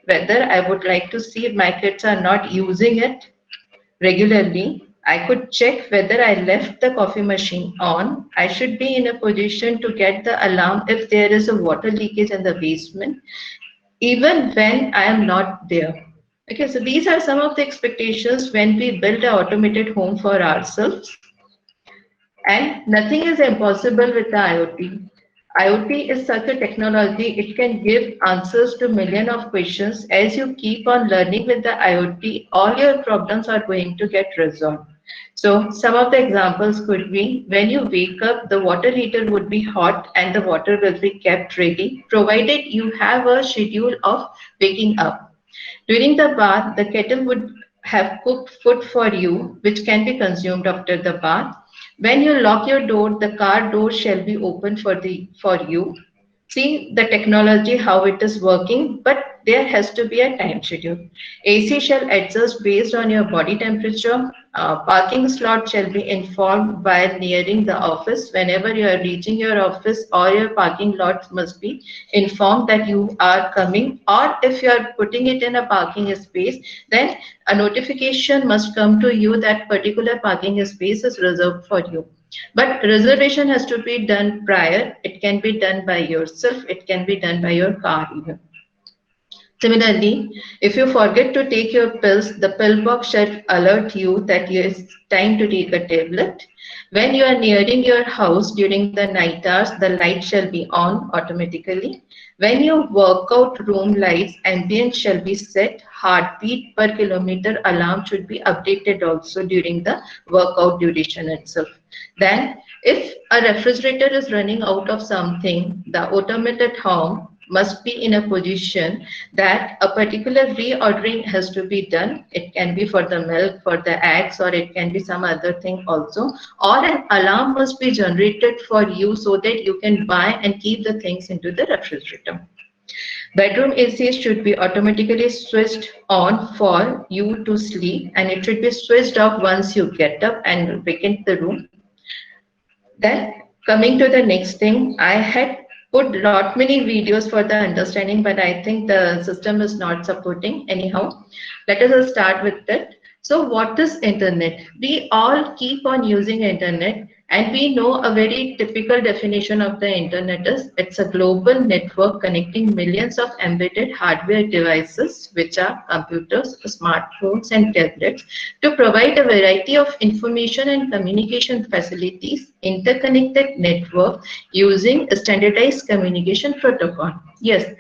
whether I would like to see if my kids are not using it regularly. I could check whether I left the coffee machine on. I should be in a position to get the alarm if there is a water leakage in the basement, even when I am not there. Okay, so these are some of the expectations when we build an automated home for ourselves. And nothing is impossible with the IoT. IoT is such a technology, it can give answers to millions of questions. As you keep on learning with the IoT, all your problems are going to get resolved. So some of the examples could be when you wake up, the water heater would be hot and the water will be kept ready, provided you have a schedule of waking up. During the bath, the kettle would have cooked food for you, which can be consumed after the bath. When you lock your door, the car door shall be open for you. See the technology how it is working, but there has to be a time schedule. AC shall adjust based on your body temperature. Parking slot shall be informed while nearing the office. Whenever you are reaching your office or your parking lot must be informed that you are coming, or if you are putting it in a parking space, then a notification must come to you that particular parking space is reserved for you. But reservation has to be done prior. It can be done by yourself. It can be done by your car even. Similarly, if you forget to take your pills, the pill box shall alert you that it's time to take a tablet. When you are nearing your house during the night hours, the light shall be on automatically. When your workout room lights, ambient shall be set. Heartbeat per kilometer alarm should be updated also during the workout duration itself. Then, if a refrigerator is running out of something, the automated home must be in a position that a particular reordering has to be done. It can be for the milk, for the eggs, or it can be some other thing also. Or an alarm must be generated for you so that you can buy and keep the things into the refrigerator. Bedroom AC should be automatically switched on for you to sleep, and it should be switched off once you get up and vacate the room. Then coming to the next thing, I had put lot many videos for the understanding, but I think the system is not supporting anyhow. Let us start with that. So what is internet? We all keep on using internet, and we know a very typical definition of the internet is it's a global network connecting millions of embedded hardware devices, which are computers, smartphones, and tablets, to provide a variety of information and communication facilities, interconnected network using a standardized communication protocol. Yes,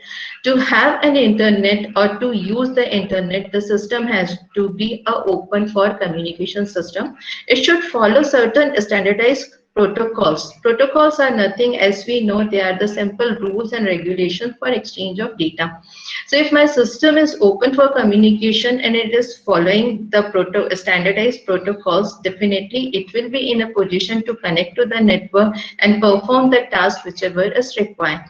to have an internet or to use the internet, the system has to be a open for communication system. It should follow certain standardized protocols. Protocols are nothing, as we know, they are the simple rules and regulations for exchange of data. So if my system is open for communication and it is following the standardized protocols, definitely it will be in a position to connect to the network and perform the task whichever is required.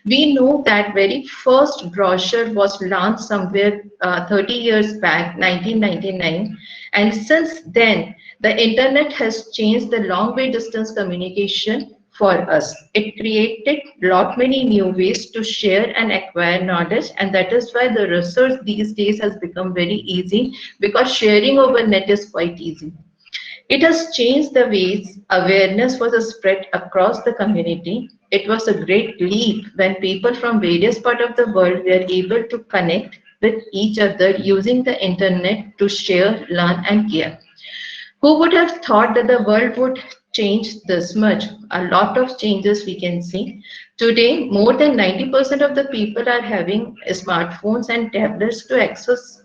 We know that very first brochure was launched somewhere 30 years back, 1999, and since then the internet has changed the long way distance communication for us. It created lot many new ways to share and acquire knowledge, and that is why the research these days has become very easy, because sharing over net is quite easy. It has changed the ways awareness was spread across the community. It was a great leap when people from various parts of the world were able to connect with each other using the internet to share, learn, and care. Who would have thought that the world would change this much? A lot of changes we can see. Today, more than 90% of the people are having smartphones and tablets to access,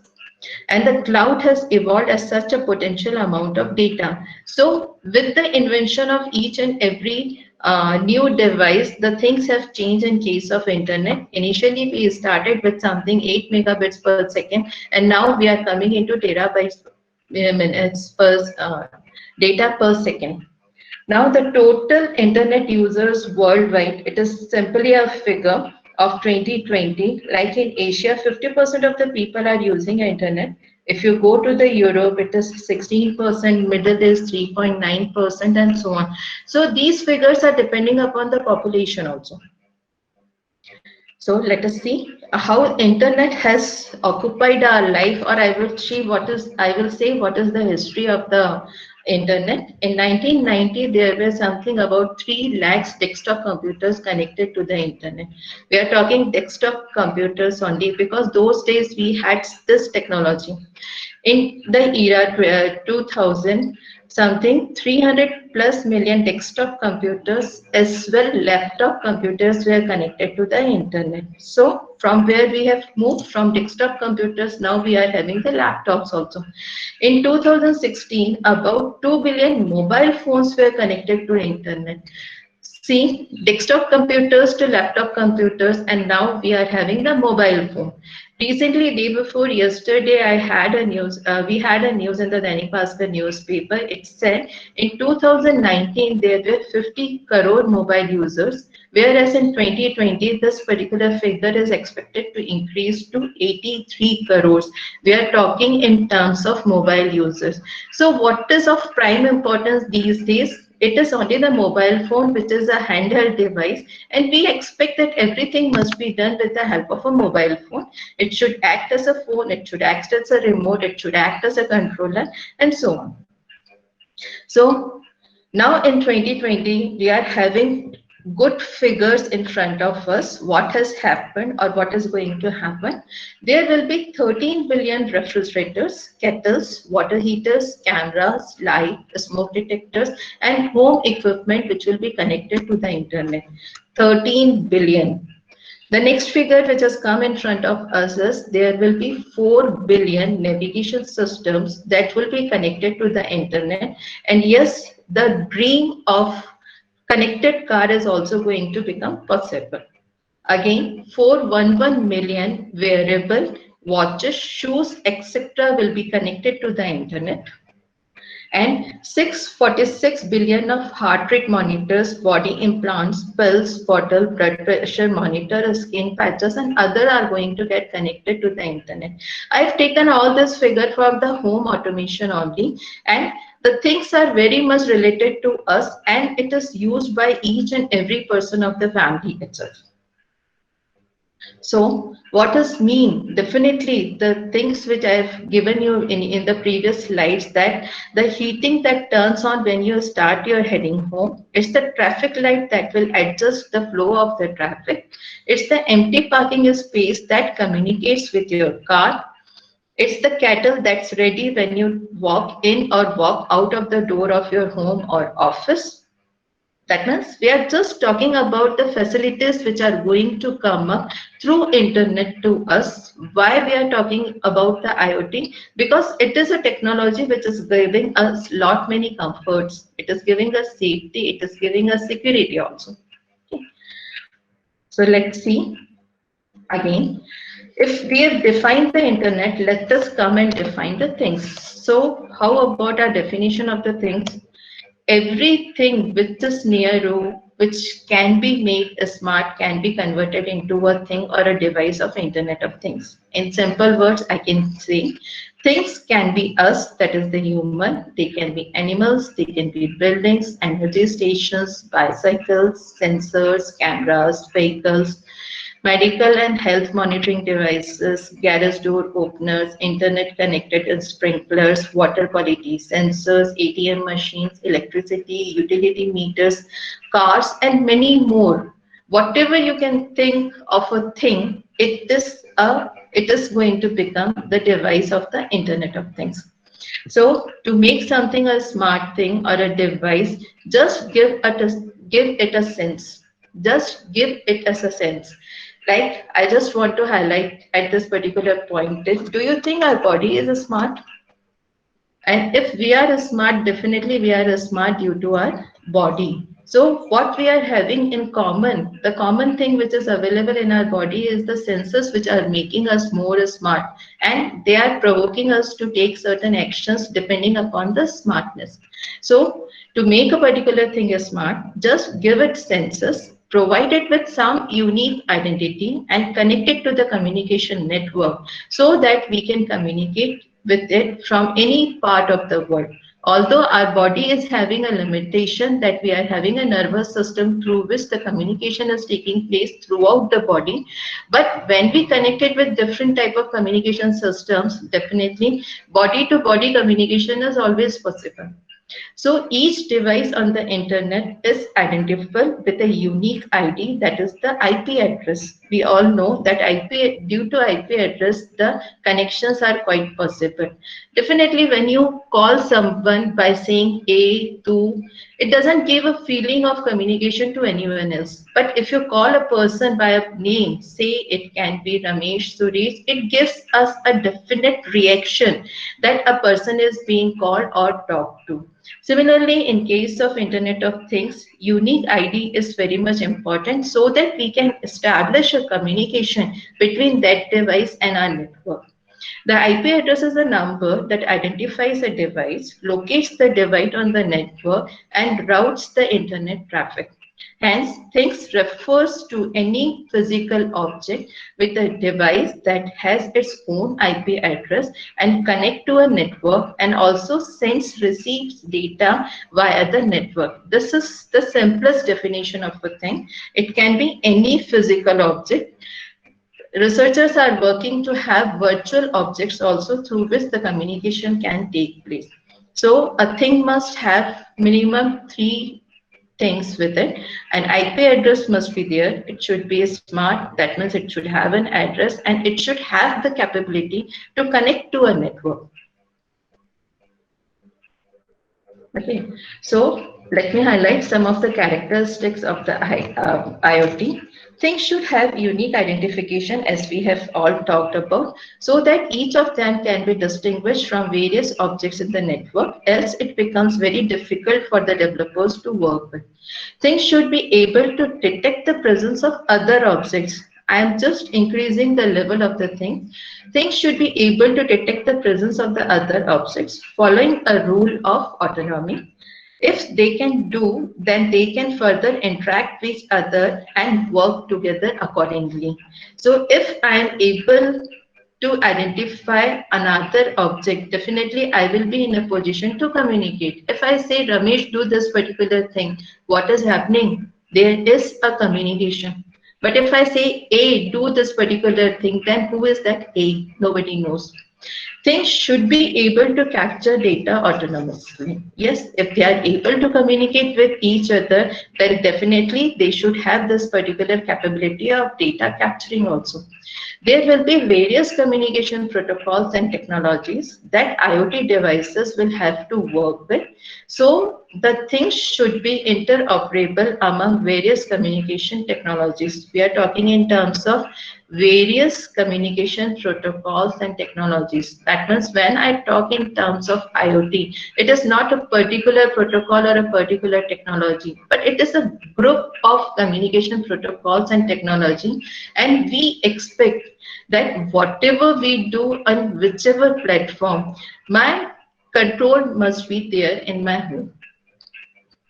and the cloud has evolved as such a potential amount of data. So with the invention of each and every new device, the things have changed in case of internet. Initially we started with something 8 megabits per second, and now we are coming into terabytes minutes per data per second. Now the total internet users worldwide, it is simply a figure of 2020. Like in Asia, 50% of the people are using internet. If you go to the Europe, it is 16%, Middle is 3.9%, and so on. So these figures are depending upon the population also. So let us see how internet has occupied our life, or I will say what is the history of the internet. In 1990, there were something about 3 lakhs desktop computers connected to the internet. We are talking desktop computers only because those days we had this technology. In the era 2000, something 300 plus million desktop computers as well laptop computers were connected to the internet. So from where we have moved from desktop computers, now we are having the laptops also. In 2016, about 2 billion mobile phones were connected to internet. See, desktop computers to laptop computers, and now we are having the mobile phone. Recently, day before yesterday, we had a news in the Dainik Bhaskar newspaper. It said in 2019 there were 50 crore mobile users, whereas in 2020 this particular figure is expected to increase to 83 crores. We are talking in terms of mobile users. So, what is of prime importance these days? It is only the mobile phone, which is a handheld device, and we expect that everything must be done with the help of a mobile phone. It should act as a phone, it should act as a remote, it should act as a controller, and so on. So now in 2020, we are having good figures in front of us. What has happened or what is going to happen? There will be 13 billion refrigerators, kettles, water heaters, cameras, light, smoke detectors, and home equipment which will be connected to the internet. 13 billion. The next figure which has come in front of us is there will be 4 billion navigation systems that will be connected to the internet. And yes, the dream of connected car is also going to become possible. Again, 411 million wearable watches, shoes, etc. will be connected to the internet, and 646 billion of heart rate monitors, body implants, pills, bottle, blood pressure monitor, skin patches, and other are going to get connected to the internet. I've taken all this figure from the home automation only, and the things are very much related to us, and it is used by each and every person of the family itself. So what does mean? Definitely the things which I have given you in the previous slides, that the heating that turns on when you start your heading home, it's the traffic light that will adjust the flow of the traffic. It's the empty parking space that communicates with your car. It's the kettle that's ready when you walk in or walk out of the door of your home or office. That means we are just talking about the facilities which are going to come up through internet to us. Why we are talking about the IoT? Because it is a technology which is giving us lot many comforts. It is giving us safety. It is giving us security also. Okay. So let's see again. If we have defined the internet, let us come and define the things. So how about our definition of the things? Everything which is narrow, which can be made smart, can be converted into a thing or a device of Internet of Things. In simple words, I can say things can be us, that is the human, they can be animals, they can be buildings, energy stations, bicycles, sensors, cameras, vehicles, medical and health monitoring devices, garage door openers, internet connected sprinklers, water quality sensors, ATM machines, electricity, utility meters, cars, and many more. Whatever you can think of a thing, it is going to become the device of the Internet of Things. So to make something a smart thing or a device, just give it a sense. Just give it as a sense. Like I just want to highlight at this particular point is, do you think our body is smart? And if we are smart, definitely we are smart due to our body. So what we are having in common, the common thing which is available in our body is the senses which are making us more smart, and they are provoking us to take certain actions depending upon the smartness. So to make a particular thing smart, just give it senses, provide it with some unique identity, and connect it to the communication network so that we can communicate with it from any part of the world. Although our body is having a limitation that we are having a nervous system through which the communication is taking place throughout the body, but when we connect it with different type of communication systems, definitely body to body communication is always possible. So each device on the internet is identifiable with a unique ID, that is the IP address. We all know that due to IP address, the connections are quite possible. Definitely when you call someone by saying A, to, it doesn't give a feeling of communication to anyone else. But if you call a person by a name, say it can be Ramesh, Suresh, it gives us a definite reaction that a person is being called or talked to. Similarly, in case of Internet of Things, unique ID is very much important so that we can establish a communication between that device and our network. The IP address is a number that identifies a device, locates the device on the network, and routes the internet traffic. Hence, things refers to any physical object with a device that has its own IP address and connect to a network and also sends receives data via the network. This is the simplest definition of a thing. It can be any physical object. Researchers are working to have virtual objects also through which the communication can take place. So a thing must have minimum 3 things with it. An IP address must be there. It should be smart. That means it should have an address and it should have the capability to connect to a network. Okay, so let me highlight some of the characteristics of the IoT. Things should have unique identification as we have all talked about so that each of them can be distinguished from various objects in the network, else it becomes very difficult for the developers to work with. Things should be able to detect the presence of other objects. I am just increasing the level of the thing. Things should be able to detect the presence of the other objects following a rule of autonomy. If they can do, then they can further interact with each other and work together accordingly. So if I am able to identify another object, definitely I will be in a position to communicate. If I say, Ramesh, do this particular thing, what is happening? There is a communication. But if I say A, do this particular thing, then who is that A? Nobody knows. Things should be able to capture data autonomously. Yes, if they are able to communicate with each other, then definitely they should have this particular capability of data capturing also. There will be various communication protocols and technologies that IoT devices will have to work with. So the things should be interoperable among various communication technologies. We are talking in terms of various communication protocols and technologies. That means when I talk in terms of IoT, it is not a particular protocol or a particular technology, but it is a group of communication protocols and technology. And we expect that whatever we do on whichever platform, my control must be there in my home.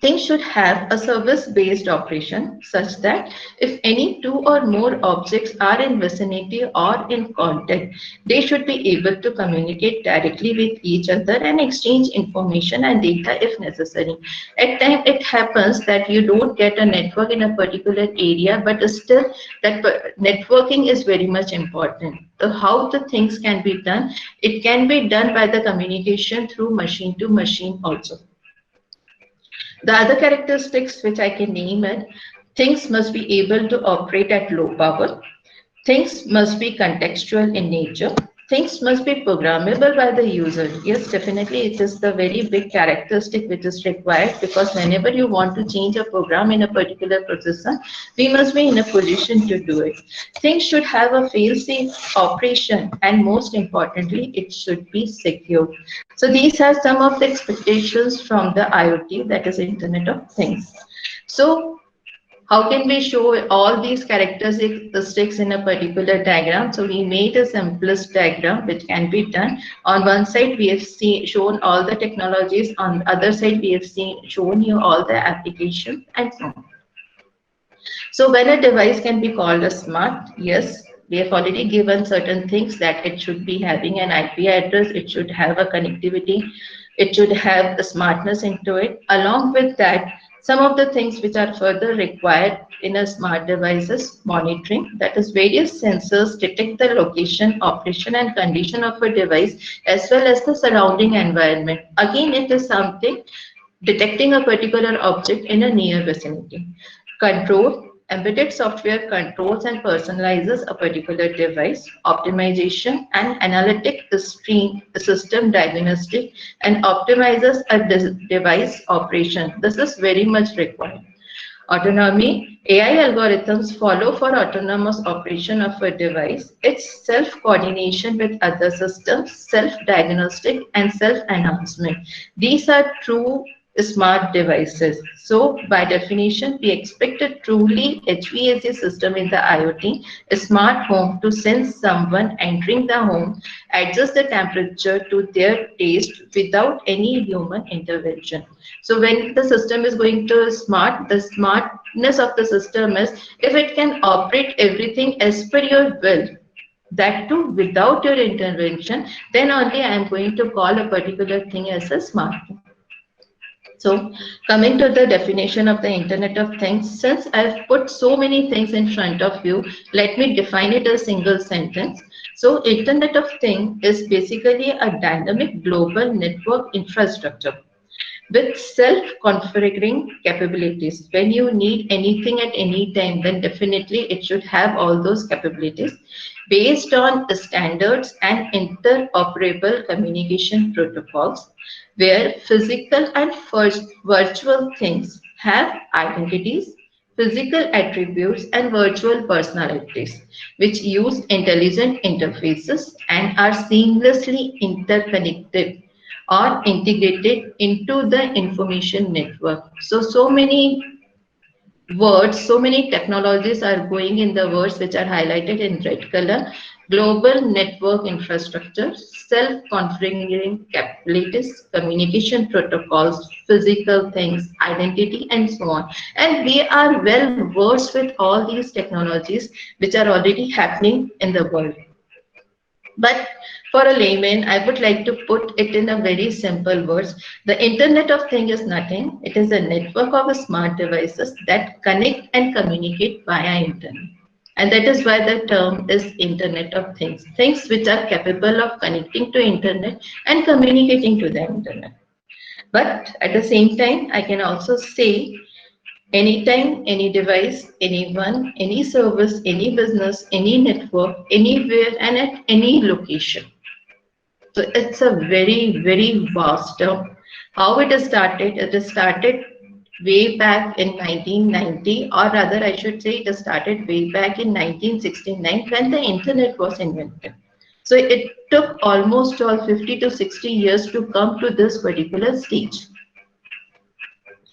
Things should have a service-based operation such that if any 2 or more objects are in vicinity or in contact, they should be able to communicate directly with each other and exchange information and data if necessary. At times, it happens that you don't get a network in a particular area, but still that networking is very much important. So how the things can be done? It can be done by the communication through machine to machine also. The other characteristics which I can name it, things must be able to operate at low power. Things must be contextual in nature. Things must be programmable by the user. Yes, definitely it is the very big characteristic which is required because whenever you want to change a program in a particular processor, we must be in a position to do it. Things should have a fail-safe operation and most importantly, it should be secure. So these are some of the expectations from the IoT, that is Internet of Things. So how can we show all these characteristics in a particular diagram? So we made a simplest diagram which can be done. On one side, we have shown all the technologies. On the other side, we have shown you all the applications and so on. So when a device can be called a smart, yes, we have already given certain things that it should be having an IP address, it should have a connectivity It should have a smartness into it. Along with that, some of the things which are further required in a smart device is monitoring. That is, various sensors detect the location, operation, and condition of a device as well as the surrounding environment. Again, it is something detecting a particular object in a near vicinity. Control. Embedded software controls and personalizes a particular device. Optimization and analytic stream system diagnostic and optimizes a device operation. This is very much required. Autonomy. AI algorithms follow for autonomous operation of a device. It's self-coordination with other systems, self-diagnostic, and self-enhancement. These are true smart devices. So, by definition, we expect a truly HVAC system in the IoT, a smart home to sense someone entering the home, adjust the temperature to their taste without any human intervention. So when the system is going to smart, the smartness of the system is if it can operate everything as per your will, that too without your intervention, then only I am going to call a particular thing as a smart thing. So coming to the definition of the Internet of Things, since I've put so many things in front of you, let me define it as a single sentence. So Internet of Things is basically a dynamic global network infrastructure with self-configuring capabilities. When you need anything at any time, then definitely it should have all those capabilities based on the standards and interoperable communication protocols where physical and virtual things have identities, physical attributes, and virtual personalities, which use intelligent interfaces and are seamlessly interconnected or integrated into the information network. So many words, so many technologies are going in the words which are highlighted in red color. Global network infrastructure, self-configuring capabilities, communication protocols, physical things, identity, and so on. And we are well versed with all these technologies which are already happening in the world. But for a layman, I would like to put it in a very simple words. The Internet of Things is nothing. It is a network of smart devices that connect and communicate via internet. And that is why the term is Internet of Things. Things which are capable of connecting to internet and communicating to the internet. But at the same time, I can also say anytime, any device, anyone, any service, any business, any network, anywhere and at any location. So it's a very, very vast term. How it is started? It is started way back in 1990, or rather I should say it started way back in 1969 when the internet was invented. So it took almost all 50 to 60 years to come to this particular stage.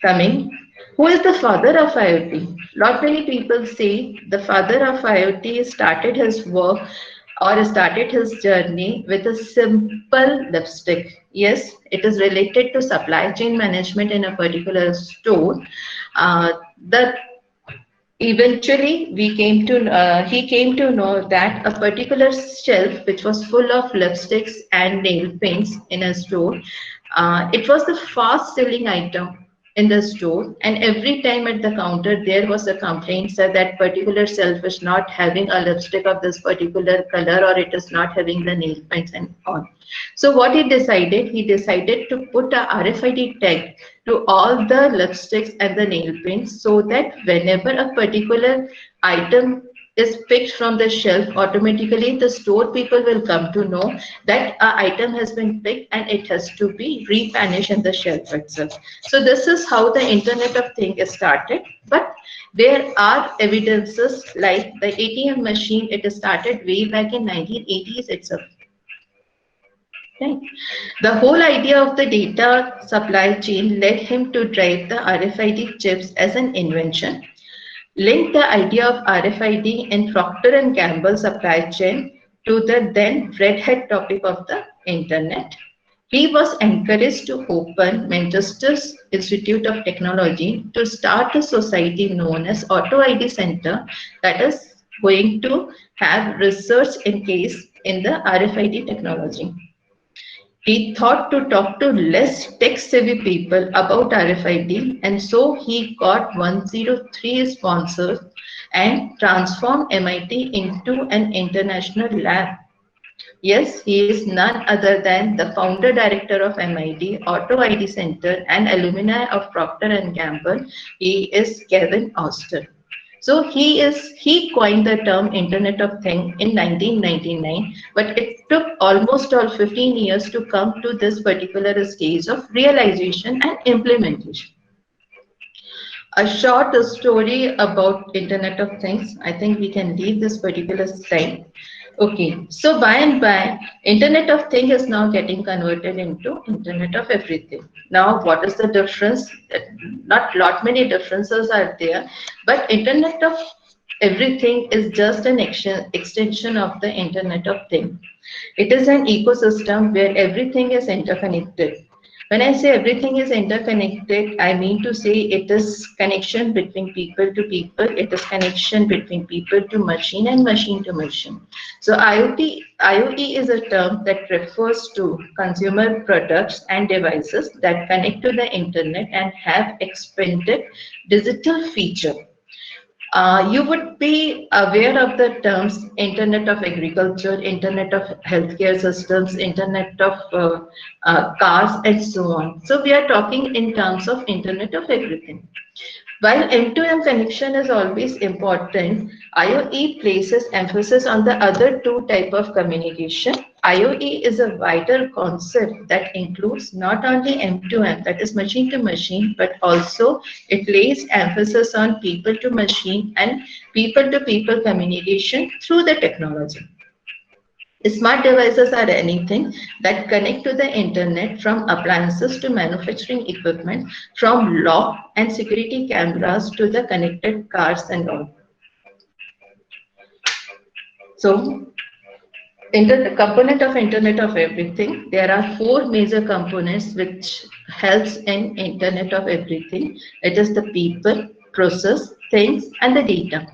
Coming, who is the father of IoT? Not many people say the father of IoT started his work or started his journey with a simple lipstick. Yes, it is related to supply chain management in a particular store. The Eventually, he came to know that a particular shelf, which was full of lipsticks and nail paints in a store, it was the fast-selling item in the store. And every time at the counter, there was a complaint that that particular shelf is not having a lipstick of this particular color, or it is not having the nail paints and on. So what he decided? He decided to put a RFID tag to all the lipsticks and the nail paints so that whenever a particular item is picked from the shelf, automatically the store people will come to know that an item has been picked and it has to be replenished in the shelf itself. So this is how the Internet of Things started. But there are evidences like the ATM machine. It started way back in 1980s itself. Right. The whole idea of the data supply chain led him to drive the RFID chips as an invention, linked the idea of RFID in Procter & Gamble supply chain to the then red hat topic of the internet. He was encouraged to open Manchester's Institute of Technology to start a society known as Auto ID Center that is going to have research in case in the RFID technology. He thought to talk to less tech-savvy people about RFID, and so he got 103 sponsors and transformed MIT into an international lab. Yes, he is none other than the founder director of MIT, Auto ID Center, and alumni of Procter and Gamble. He is Kevin Austin. So he coined the term Internet of Things in 1999, but it took almost all 15 years to come to this particular stage of realization and implementation. A short story about Internet of Things. I think we can leave this particular slide. Okay, so by and by, Internet of Things is now getting converted into Internet of Everything. Now, what is the difference? Not lot many differences are there, but Internet of Everything is just an extension of the Internet of Things. It is an ecosystem where everything is interconnected. When I say everything is interconnected, I mean to say it is connection between people to people, it is connection between people to machine and machine to machine. So IoT is a term that refers to consumer products and devices that connect to the internet and have expanded digital feature. You would be aware of the terms Internet of Agriculture, Internet of Healthcare Systems, Internet of Cars, and so on. So we are talking in terms of Internet of Everything. While end-to-end connection is always important, IoE places emphasis on the other two type of communication. IoE is a wider concept that includes not only M2M, that is machine to machine, but also it lays emphasis on people to machine and people to people communication through the technology. Smart devices are anything that connect to the internet, from appliances to manufacturing equipment, from lock and security cameras to the connected cars and all. So, the component of Internet of Everything, there are four major components which helps in Internet of Everything. It is the people, process, things, and the data.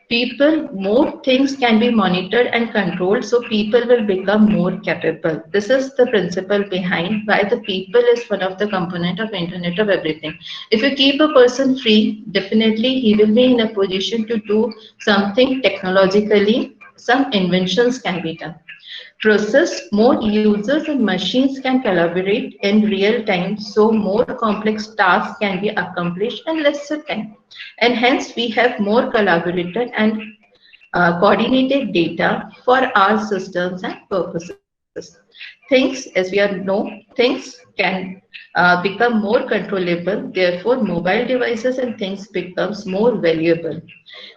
People, more things can be monitored and controlled, so people will become more capable. This is the principle behind why the people is one of the component of Internet of Everything. If you keep a person free, definitely he will be in a position to do something technologically. Some inventions can be done. Process, more users and machines can collaborate in real time, so more complex tasks can be accomplished in lesser time. And hence, we have more collaborated and coordinated data for our systems and purposes. Things, as we all know, things can become more controllable. Therefore, mobile devices and things becomes more valuable.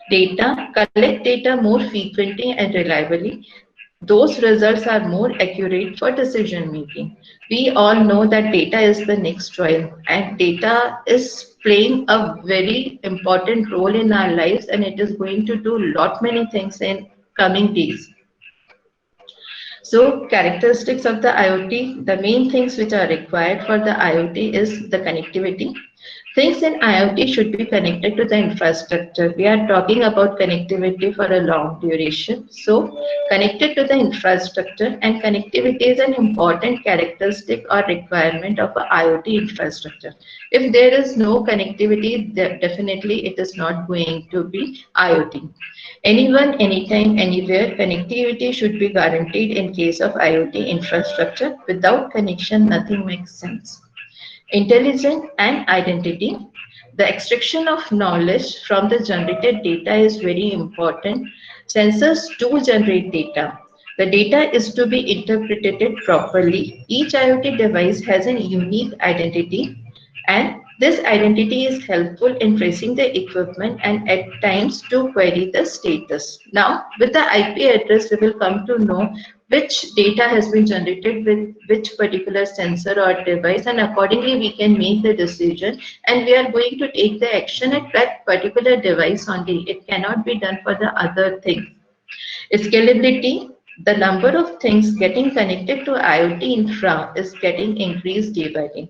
Data, collect data more frequently and reliably. Those results are more accurate for decision making. We all know that data is the next oil, and data is playing a very important role in our lives, and it is going to do lot many things in coming days. So characteristics of the IoT, the main things which are required for the IoT is the connectivity. Things in IoT should be connected to the infrastructure. We are talking about connectivity for a long duration. So connected to the infrastructure, and connectivity is an important characteristic or requirement of a IoT infrastructure. If there is no connectivity, definitely it is not going to be IoT. Anyone, anytime, anywhere, connectivity should be guaranteed in case of IoT infrastructure. Without connection, nothing makes sense. Intelligence and identity. The extraction of knowledge from the generated data is very important. Sensors do generate data. The data is to be interpreted properly. Each IoT device has a unique identity, and this identity is helpful in tracing the equipment and at times to query the status. Now, with the IP address, we will come to know which data has been generated with which particular sensor or device, and accordingly we can make the decision, and we are going to take the action at that particular device only. It cannot be done for the other thing. Scalability. The number of things getting connected to IoT infra is getting increased day by day.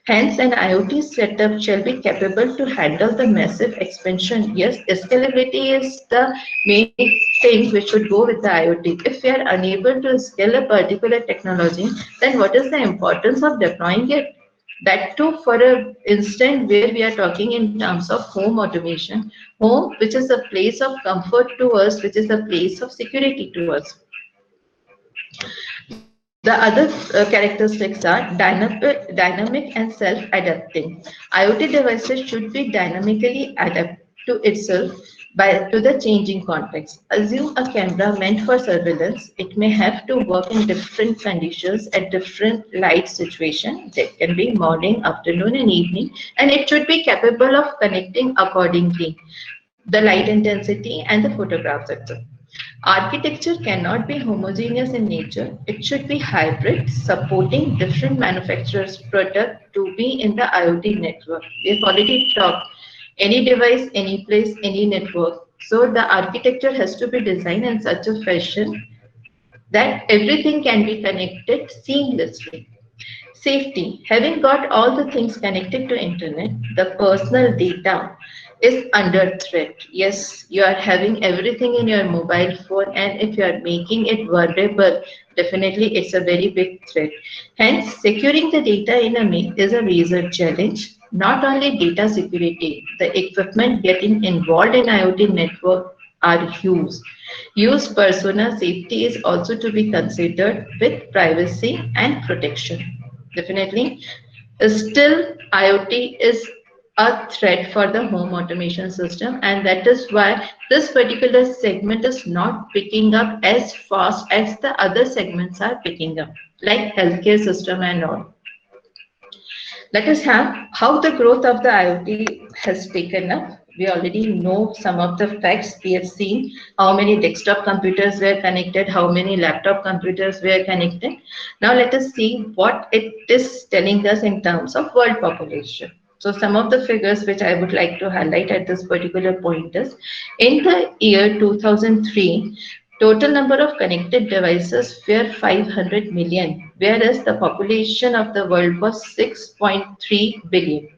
Hence, an IoT setup shall be capable to handle the massive expansion. Yes, scalability is the main thing which should go with the IoT. If we are unable to scale a particular technology, then what is the importance of deploying it? That too for an instant where we are talking in terms of home automation, home which is a place of comfort to us, which is a place of security to us. The other characteristics are dynamic and self-adapting. IoT devices should be dynamically adapt to itself to the changing context. Assume a camera meant for surveillance. It may have to work in different conditions at different light situations. That can be morning, afternoon, and evening, and it should be capable of connecting accordingly the light intensity and the photographs itself. Architecture cannot be homogeneous in nature. It should be hybrid, supporting different manufacturers' product to be in the IoT network. We've already talked any device, any place, any network. So the architecture has to be designed in such a fashion that everything can be connected seamlessly. Safety. Having got all the things connected to internet, the personal data is under threat. Yes, you are having everything in your mobile phone, and if you are making it vulnerable, definitely it's a very big threat. Hence, securing the data in a is a major challenge. Not only data security, the equipment getting involved in IoT network are huge. Use persona safety is also to be considered with privacy and protection. Definitely. Still, IoT is a threat for the home automation system, and that is why this particular segment is not picking up as fast as the other segments are picking up, like healthcare system and all. Let us have how the growth of the IoT has taken up. We already know some of the facts. We have seen how many desktop computers were connected, how many laptop computers were connected. Now let us see what it is telling us in terms of world population. So some of the figures which I would like to highlight at this particular point is in the year 2003, total number of connected devices were 500 million, whereas the population of the world was 6.3 billion.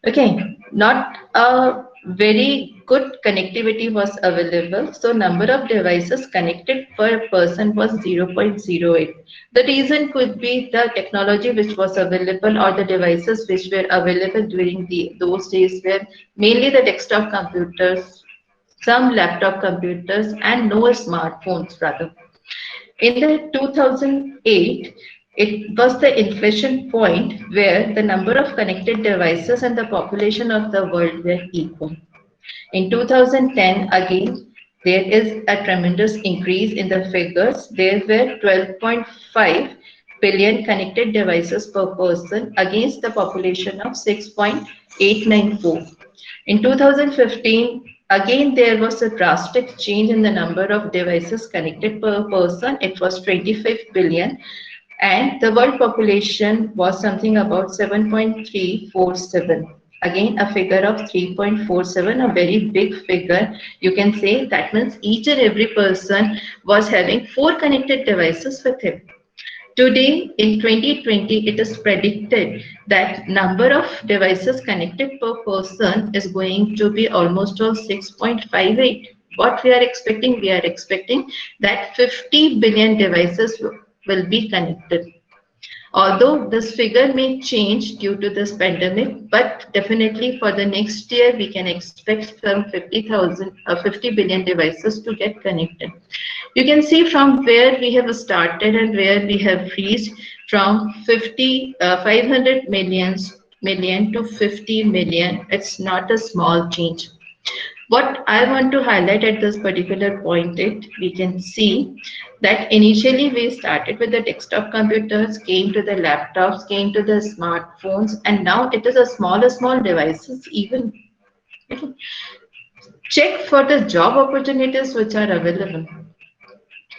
Okay, not a very good connectivity was available. So number of devices connected per person was 0.08. The reason could be the technology which was available or the devices which were available during those days were mainly the desktop computers, some laptop computers, and no smartphones rather. In the 2008, it was the inflection point where the number of connected devices and the population of the world were equal. In 2010, again, there is a tremendous increase in the figures. There were 12.5 billion connected devices per person against the population of 6.894. In 2015, again there was a drastic change in the number of devices connected per person. It was 25 billion, and the world population was something about 7.347. Again, a figure of 3.47, a very big figure. You can say that means each and every person was having 4 connected devices with him. Today, in 2020, it is predicted that number of devices connected per person is going to be almost of 6.58. What we are expecting? We are expecting that 50 billion devices will be connected. Although this figure may change due to this pandemic, but definitely for the next year, we can expect from 50 billion devices to get connected. You can see from where we have started and where we have reached from 500 million to 50 million. It's not a small change. What I want to highlight at this particular point is we can see that initially we started with the desktop computers, came to the laptops, came to the smartphones, and now it is a small devices even. Check for the job opportunities which are available.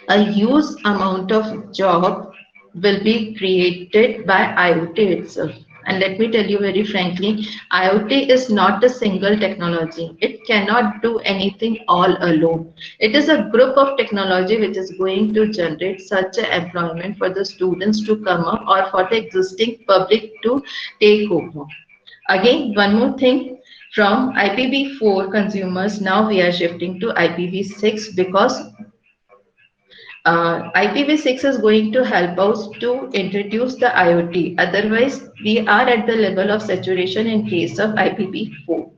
A huge amount of job will be created by IoT itself. And let me tell you very frankly, IoT is not a single technology. It cannot do anything all alone. It is a group of technology which is going to generate such an employment for the students to come up or for the existing public to take over. Again, one more thing, from IPv4 consumers, now we are shifting to IPv6 because IPv6 is going to help us to introduce the IoT. Otherwise, we are at the level of saturation in case of IPv4.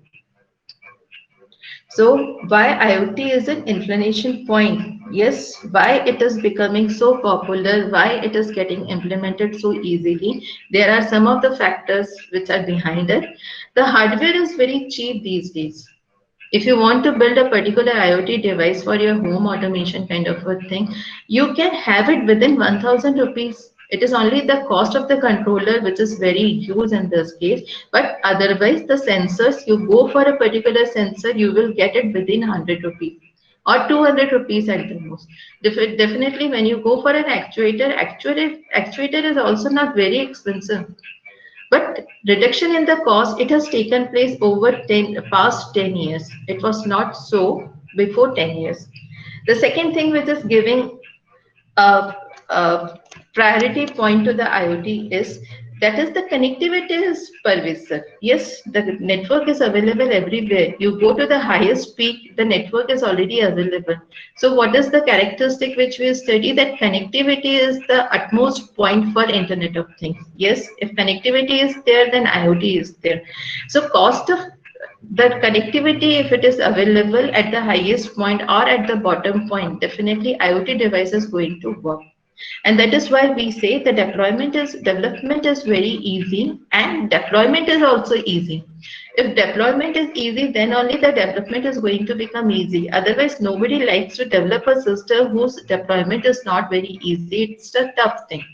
So why IoT is an inflection point? Yes, why it is becoming so popular, why it is getting implemented so easily. There are some of the factors which are behind it. The hardware is very cheap these days. If you want to build a particular IoT device for your home automation kind of a thing, you can have it within 1000 rupees. It is only the cost of the controller which is very huge in this case. But otherwise, the sensors, you go for a particular sensor, you will get it within 100 rupees or 200 rupees at the most. Definitely, when you go for an actuator is also not very expensive. But reduction in the cost, it has taken place over past 10 years. It was not so before 10 years. The second thing which is giving a, a priority point to the IoT is that is the connectivity is pervasive. Yes, the network is available everywhere. You go to the highest peak, the network is already available. So what is the characteristic which we study? That connectivity is the utmost point for Internet of Things. Yes, if connectivity is there, then IoT is there. So cost of the connectivity, if it is available at the highest point or at the bottom point, definitely IoT device is going to work. And that is why we say the development is very easy and deployment is also easy. If deployment is easy, then only the development is going to become easy. Otherwise, nobody likes to develop a system whose deployment is not very easy. It's a tough thing.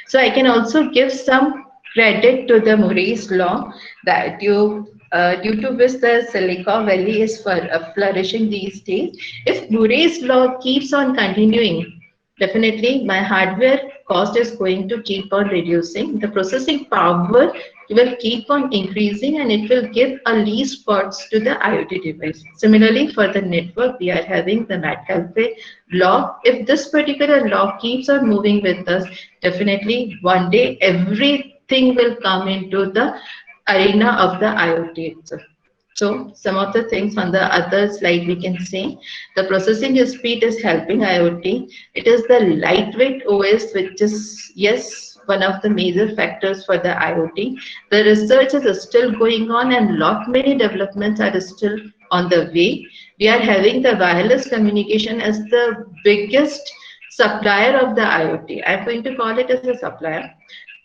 So I can also give some credit to the Murray's law that due to which the Silicon Valley is flourishing these days. If Murray's law keeps on continuing, definitely my hardware cost is going to keep on reducing. The processing power will keep on increasing and it will give a least parts to the IoT device. Similarly, for the network, we are having the Metcalfe law. If this particular law keeps on moving with us, definitely one day everything will come into the arena of the IoT itself. So some of the things on the other slide we can say, the processing speed is helping IoT. It is the lightweight OS, which is, yes, one of the major factors for the IoT. The research is still going on and lot many developments are still on the way. We are having the wireless communication as the biggest supplier of the IoT. I'm going to call it as a supplier.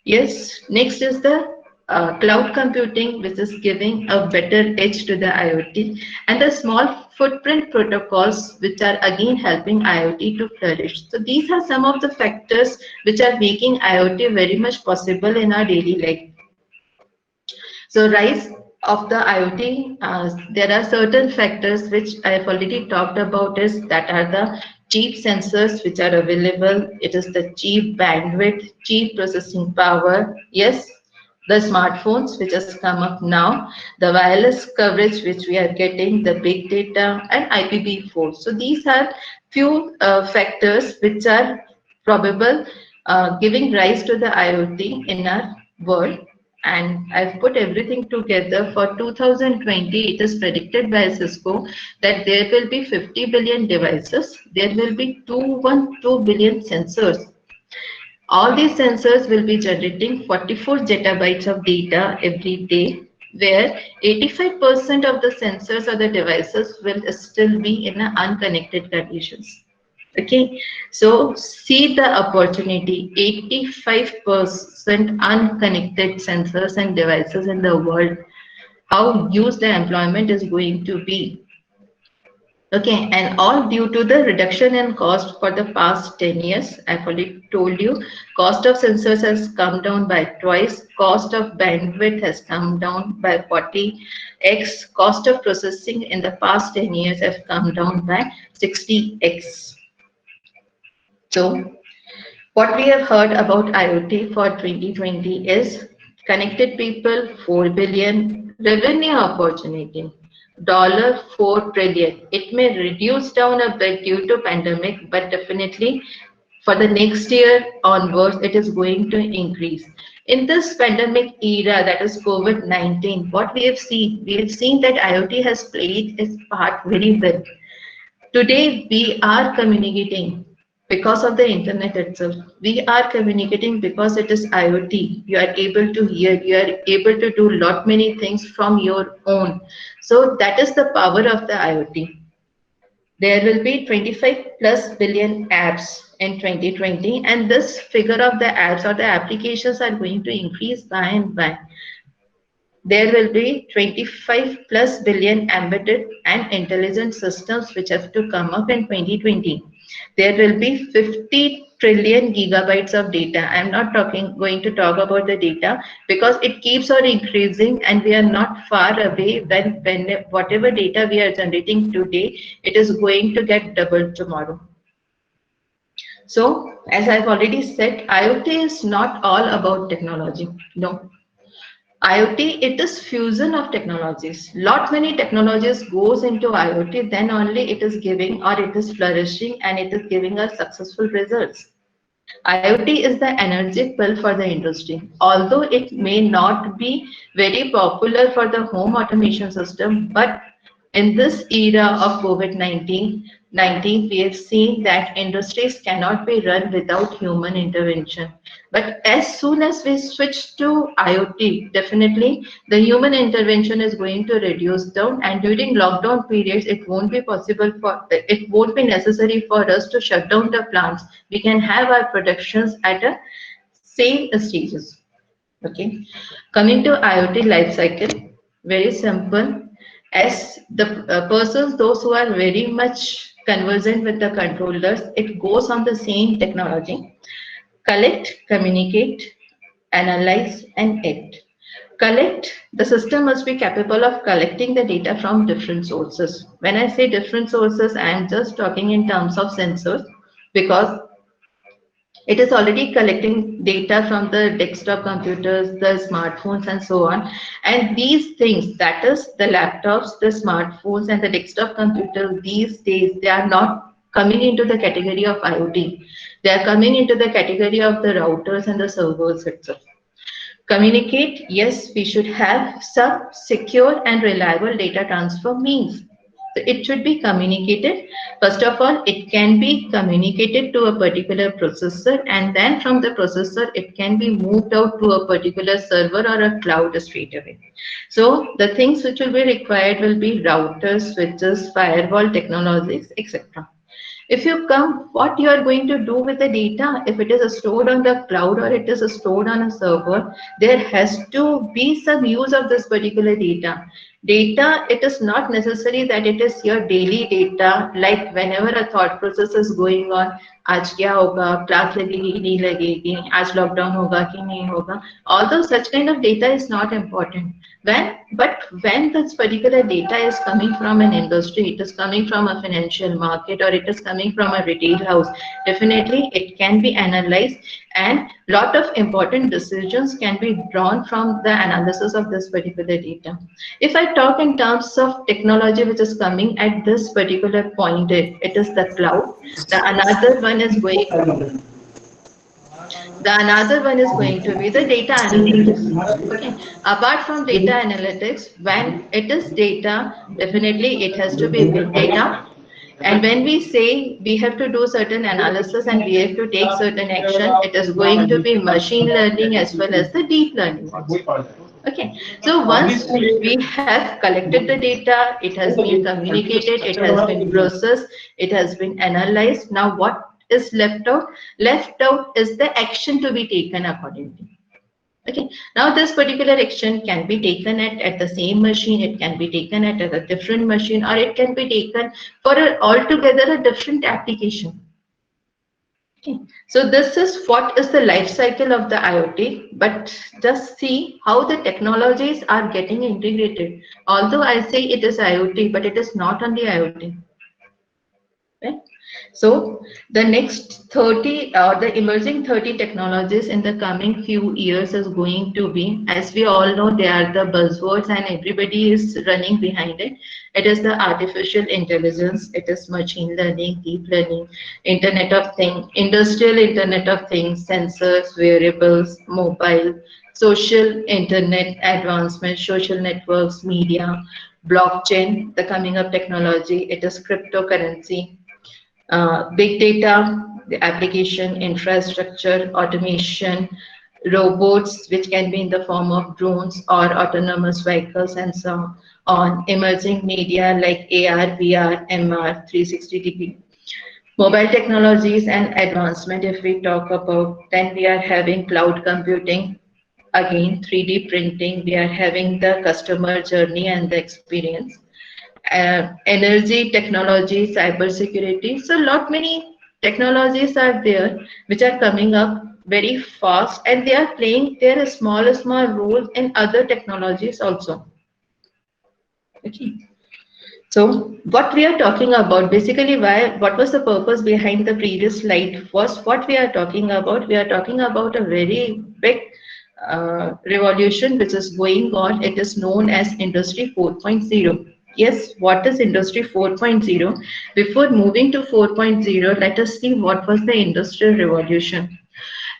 Yes, next is the cloud computing, which is giving a better edge to the IoT, and the small footprint protocols, which are again helping IoT to flourish. So these are some of the factors which are making IoT very much possible in our daily life. So rise of the IoT, there are certain factors which I have already talked about is that are the cheap sensors which are available. It is the cheap bandwidth, cheap processing power. Yes, the smartphones which has come up now, the wireless coverage which we are getting, the big data and IPv4. So these are few factors which are probable giving rise to the IoT in our world. And I've put everything together for 2020. It is predicted by Cisco that there will be 50 billion devices. There will be 212 billion sensors. All these sensors will be generating 44 zettabytes of data every day, where 85% of the sensors or the devices will still be in unconnected conditions. Okay, so see the opportunity, 85% unconnected sensors and devices in the world, how huge the employment is going to be. Okay, and all due to the reduction in cost for the past 10 years. I've already told you, cost of sensors has come down by twice, cost of bandwidth has come down by 40x, cost of processing in the past 10 years have come down by 60x. So what we have heard about IoT for 2020 is Connected people, 4 billion. Revenue opportunity, $4 trillion. It may reduce down a bit due to pandemic, but definitely for the next year onwards, it is going to increase. In this pandemic era, that is COVID-19, what we have seen that IoT has played its part very well. Today, we are communicating because of the internet itself. We are communicating because it is IoT. You are able to hear, you are able to do lot many things from your own. So that is the power of the IoT. There will be 25 plus billion apps in 2020, and this figure of the apps or the applications are going to increase by and by. There will be 25 plus billion embedded and intelligent systems which have to come up in 2020. There will be 50 trillion gigabytes of data. I'm not going to talk about the data because it keeps on increasing and we are not far away when whatever data we are generating today, it is going to get doubled tomorrow. So, as I've already said, IoT is not all about technology. No, IoT, it is fusion of technologies. Lot many technologies goes into IoT, then only it is giving or it is flourishing and it is giving us successful results. IoT is the energy pill for the industry. Although it may not be very popular for the home automation system, but in this era of COVID-19, we have seen that industries cannot be run without human intervention. But as soon as we switch to IoT, definitely the human intervention is going to reduce down, and during lockdown periods, it won't be necessary for us to shut down the plants. We can have our productions at a same stages. Okay. Coming to IoT life cycle, very simple. As the persons, those who are very much conversant with the controllers, it goes on the same technology. Collect, communicate, analyze, and act. Collect, the system must be capable of collecting the data from different sources. When I say different sources, I am just talking in terms of sensors because it is already collecting data from the desktop computers, the smartphones, and so on. And these things, that is the laptops, the smartphones, and the desktop computers, these days, they are not coming into the category of IoT. They are coming into the category of the routers and the servers itself. Communicate, yes, we should have some secure and reliable data transfer means. So it should be communicated. First of all, it can be communicated to a particular processor, and then from the processor, it can be moved out to a particular server or a cloud straight away. So the things which will be required will be routers, switches, firewall technologies, etc. If you come, what you are going to do with the data, if it is stored on the cloud or it is stored on a server, there has to be some use of this particular data. Data, it is not necessary that it is your daily data, like whenever a thought process is going on, आज क्या होगा, class लगेगी कि नहीं लगेगी, आज lockdown होगा कि नहीं होगा. Although such kind of data is not important. When this particular data is coming from an industry, it is coming from a financial market or it is coming from a retail house, definitely it can be analyzed and lot of important decisions can be drawn from the analysis of this particular data. If I talk in terms of technology which is coming at this particular point, it is the cloud. Another one is going to be the data analytics. Okay. Apart from data analytics, when it is data, definitely it has to be big data. And when we say we have to do certain analysis and we have to take certain action, it is going to be machine learning as well as the deep learning also. Okay, so once we have collected the data, it has been communicated, it has been processed, it has been analyzed. Now what is left out? Left out is the action to be taken accordingly. Okay, now this particular action can be taken at the same machine, it can be taken at a different machine, or it can be taken for altogether a different application. Okay. So this is what is the life cycle of the IoT, but just see how the technologies are getting integrated. Although I say it is IoT, but it is not only IoT. Right? So the next 30 or the emerging 30 technologies in the coming few years is going to be, as we all know, they are the buzzwords and everybody is running behind it. It is the artificial intelligence, it is machine learning, deep learning, Internet of Things, industrial Internet of Things, sensors, wearables, mobile, social internet advancement, social networks, media, blockchain, the coming of technology, it is cryptocurrency, big data, the application, infrastructure, automation, robots, which can be in the form of drones or autonomous vehicles and so on, emerging media like AR, VR, MR, 360 degree. Mobile technologies and advancement, if we talk about, then we are having cloud computing, again 3D printing, we are having the customer journey and the experience, energy technology, cyber security. So lot many technologies are there which are coming up very fast and they are playing their small role in other technologies also. Okay. So what we are talking about, basically what was the purpose behind the previous slide was what we are talking about. We are talking about a very big revolution which is going on. It is known as Industry 4.0. Yes, what is Industry 4.0? Before moving to 4.0, let us see what was the Industrial Revolution.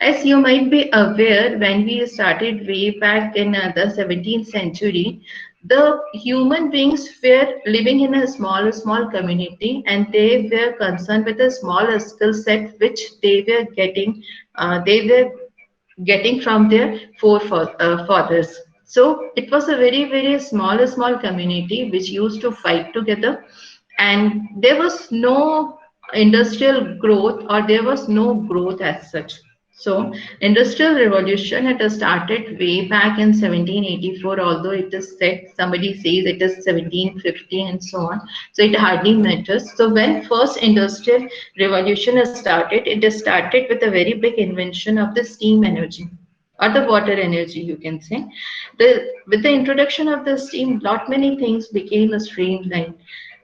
As you might be aware, when we started way back in the 17th century, the human beings were living in a small community and they were concerned with a small skill set which they were getting from their forefathers. So it was a very small community which used to fight together, and there was no industrial growth or there was no growth as such. So industrial revolution, it has started way back in 1784, although it is said, somebody says it is 1750 and so on. So it hardly matters. So when first industrial revolution has started, it has started with a very big invention of the steam energy or the water energy, you can say. With the introduction of the steam, lot many things became a streamlined.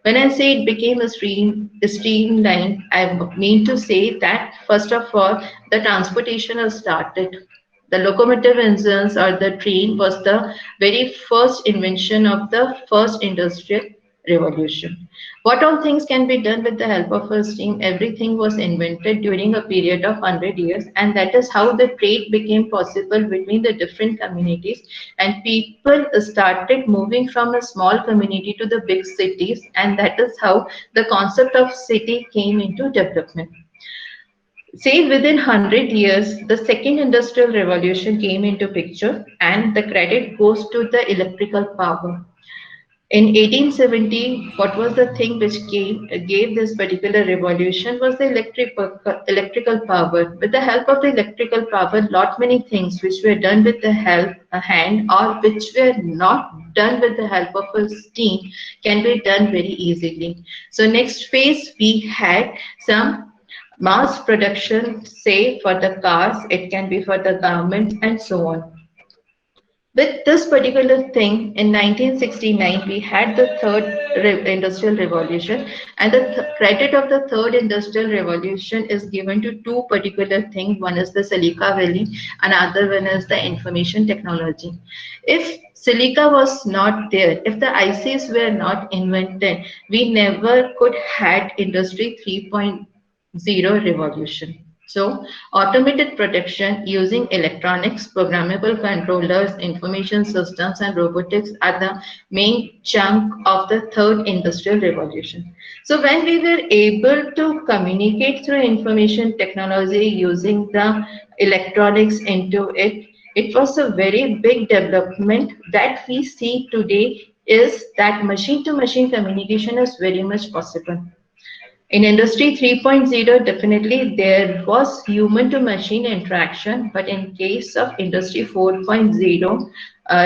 When I say it became a streamline, I mean to say that first of all, the transportation has started. The locomotive engines or the train was the very first invention of the first industrial revolution. What all things can be done with the help of a steam? Everything was invented during a period of 100 years, and that is how the trade became possible between the different communities. And people started moving from a small community to the big cities, and that is how the concept of city came into development. Say within 100 years, the second industrial revolution came into picture, and the credit goes to the electrical power. In 1870, what was the thing which gave this particular revolution was the electrical power. With the help of the electrical power, lot many things which were done with the help a hand or which were not done with the help of a steam can be done very easily. So next phase, we had some mass production, say for the cars, it can be for the garments and so on. With this particular thing, in 1969, we had the third industrial revolution, and the credit of the third industrial revolution is given to two particular things. One is the Silica Valley, another one is the information technology. If Silica was not there, if the ICs were not invented, we never could had Industry 3.0 revolution. So, automated production using electronics, programmable controllers, information systems, and robotics are the main chunk of the third industrial revolution. So, when we were able to communicate through information technology using the electronics into it, it was a very big development that we see today is that machine to machine communication is very much possible. In Industry 3.0, definitely there was human to machine interaction, but in case of Industry 4.0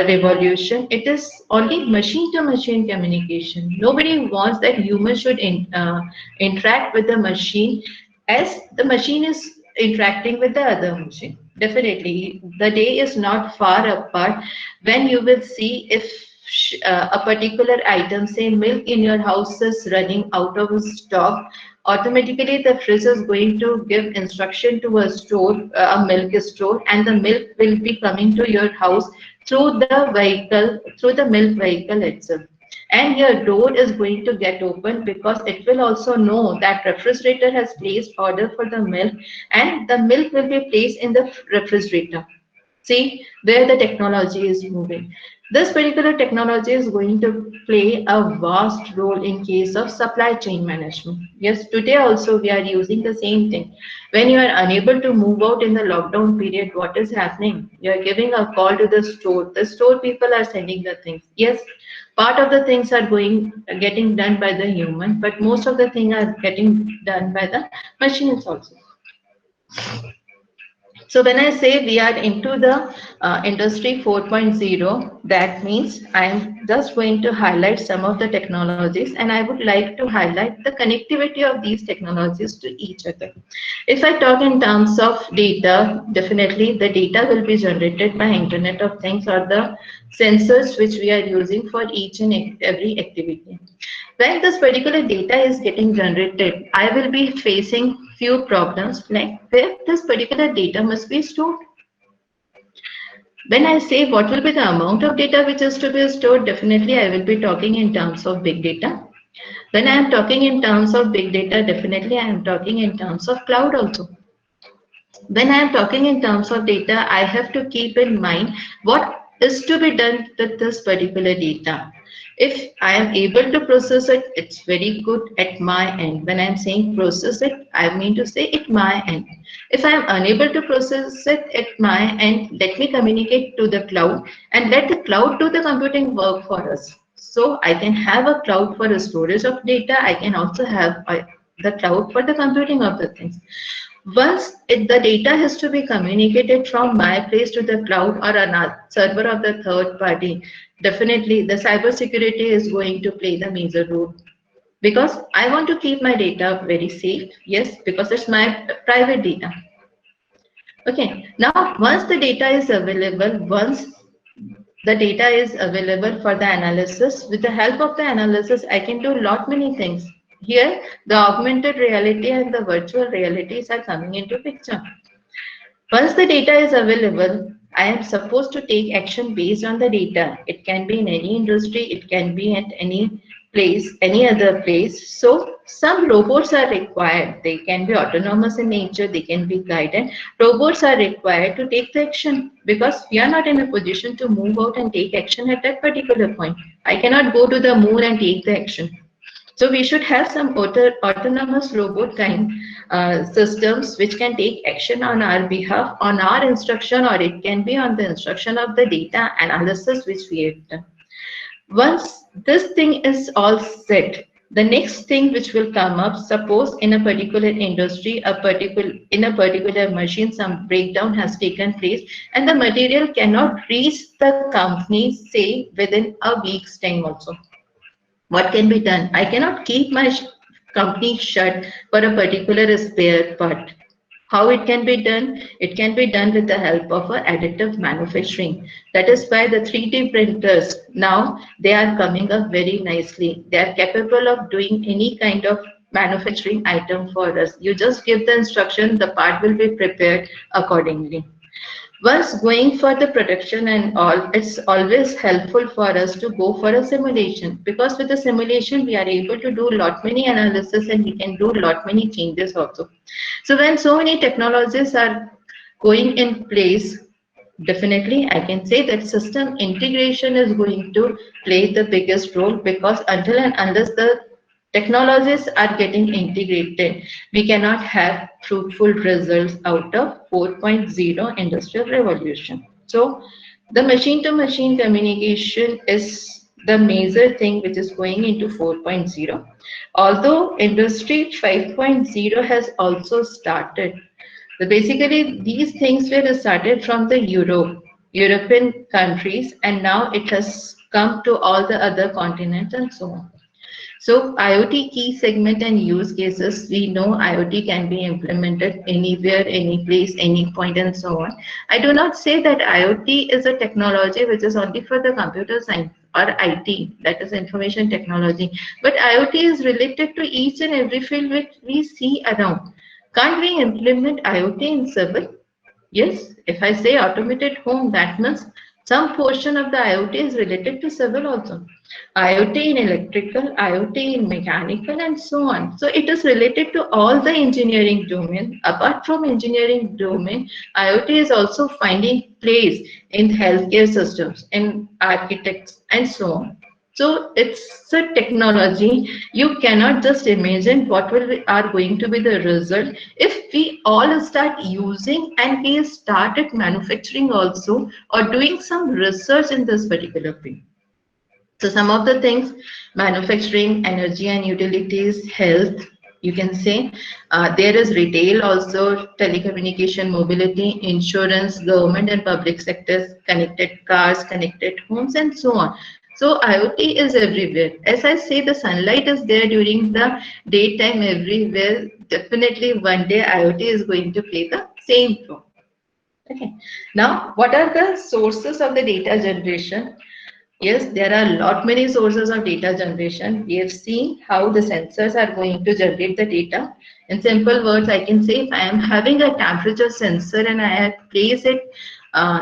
revolution, it is only machine to machine communication. Nobody wants that human should interact with the machine as the machine is interacting with the other machine. Definitely, the day is not far apart when you will see if a particular item, say milk in your house is running out of stock, automatically the fridge is going to give instruction to a store, a milk store, and the milk will be coming to your house through the vehicle, through the milk vehicle itself. And your door is going to get open because it will also know that refrigerator has placed order for the milk, and the milk will be placed in the refrigerator. See where the technology is moving. This particular technology is going to play a vast role in case of supply chain management. Yes, today also we are using the same thing. When you are unable to move out in the lockdown period, what is happening? You are giving a call to the store. The store people are sending the things. Yes, part of the things are getting done by the human, but most of the things are getting done by the machines also. So when I say we are into the industry 4.0, that means I am just going to highlight some of the technologies, and I would like to highlight the connectivity of these technologies to each other. If I talk in terms of data, definitely the data will be generated by Internet of Things or the sensors which we are using for each and every activity. When this particular data is getting generated, I will be facing few problems like where this particular data must be stored. When I say what will be the amount of data which is to be stored, definitely I will be talking in terms of big data. When I am talking in terms of big data, definitely I am talking in terms of cloud also. When I am talking in terms of data, I have to keep in mind what is to be done with this particular data. If I am able to process it, it's very good at my end. When I'm saying process it, I mean to say at my end. If I am unable to process it at my end, let me communicate to the cloud and let the cloud do the computing work for us. So I can have a cloud for the storage of data. I can also have the cloud for the computing of the things. The data has to be communicated from my place to the cloud or a server of the third party, definitely the cybersecurity is going to play the major role. Because I want to keep my data very safe, yes, because it's my private data. Okay, now once the data is available, once the data is available for the analysis, with the help of the analysis, I can do lot many things. Here, the augmented reality and the virtual realities are coming into picture. Once the data is available, I am supposed to take action based on the data. It can be in any industry, it can be at any place, any other place. So some robots are required. They can be autonomous in nature, they can be guided. Robots are required to take the action because we are not in a position to move out and take action at that particular point. I cannot go to the moon and take the action. So we should have some autonomous robot kind systems which can take action on our behalf, on our instruction, or it can be on the instruction of the data analysis which we have done. Once this thing is all set, the next thing which will come up, suppose in a particular industry, in a particular machine, some breakdown has taken place and the material cannot reach the company, say within a week's time also. What can be done? I cannot keep my company shut for a particular spare part. How it can be done? It can be done with the help of additive manufacturing. That is why the 3D printers now they are coming up very nicely. They are capable of doing any kind of manufacturing item for us. You just give the instruction, the part will be prepared accordingly. Once going for the production and all, it's always helpful for us to go for a simulation because with the simulation we are able to do lot many analysis and we can do lot many changes also. So when so many technologies are going in place, definitely I can say that system integration is going to play the biggest role because until and unless the technologies are getting integrated, we cannot have fruitful results out of 4.0 industrial revolution. So the machine to machine communication is the major thing which is going into 4.0. Although industry 5.0 has also started. So basically these things were started from the European countries and now it has come to all the other continents and so on. So IoT key segment and use cases, we know IoT can be implemented anywhere, any place, any point and so on. I do not say that IoT is a technology which is only for the computer science. or IT, that is information technology. But IoT is related to each and every field which we see around. Can't we implement IoT in civil? Yes, if I say automated home, that means some portion of the IoT is related to civil also. IoT in electrical, IoT in mechanical, and so on. So it is related to all the engineering domain. Apart from engineering domain, IoT is also finding place in healthcare systems, in architects, and so on. So it's a technology. You cannot just imagine what are going to be the result if we all start using and we started manufacturing also or doing some research in this particular field. So some of the things: manufacturing, energy and utilities, health, you can say. There is retail also, telecommunication, mobility, insurance, government and public sectors, connected cars, connected homes, and so on. So IoT is everywhere. As I say, the sunlight is there during the daytime everywhere. Definitely one day IoT is going to play the same role. Okay. Now, what are the sources of the data generation? Yes, there are a lot many sources of data generation. We have seen how the sensors are going to generate the data. In simple words, I can say if I am having a temperature sensor and I have placed it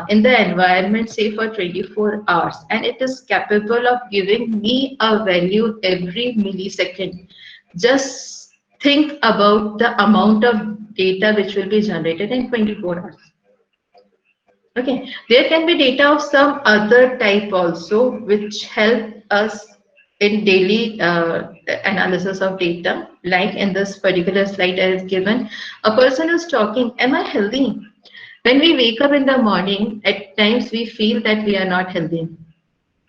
in the environment, say for 24 hours, and it is capable of giving me a value every millisecond. Just think about the amount of data which will be generated in 24 hours. Okay, there can be data of some other type also which help us in daily analysis of data. Like in this particular slide I have given, a person is talking, am I healthy? When we wake up in the morning, at times we feel that we are not healthy.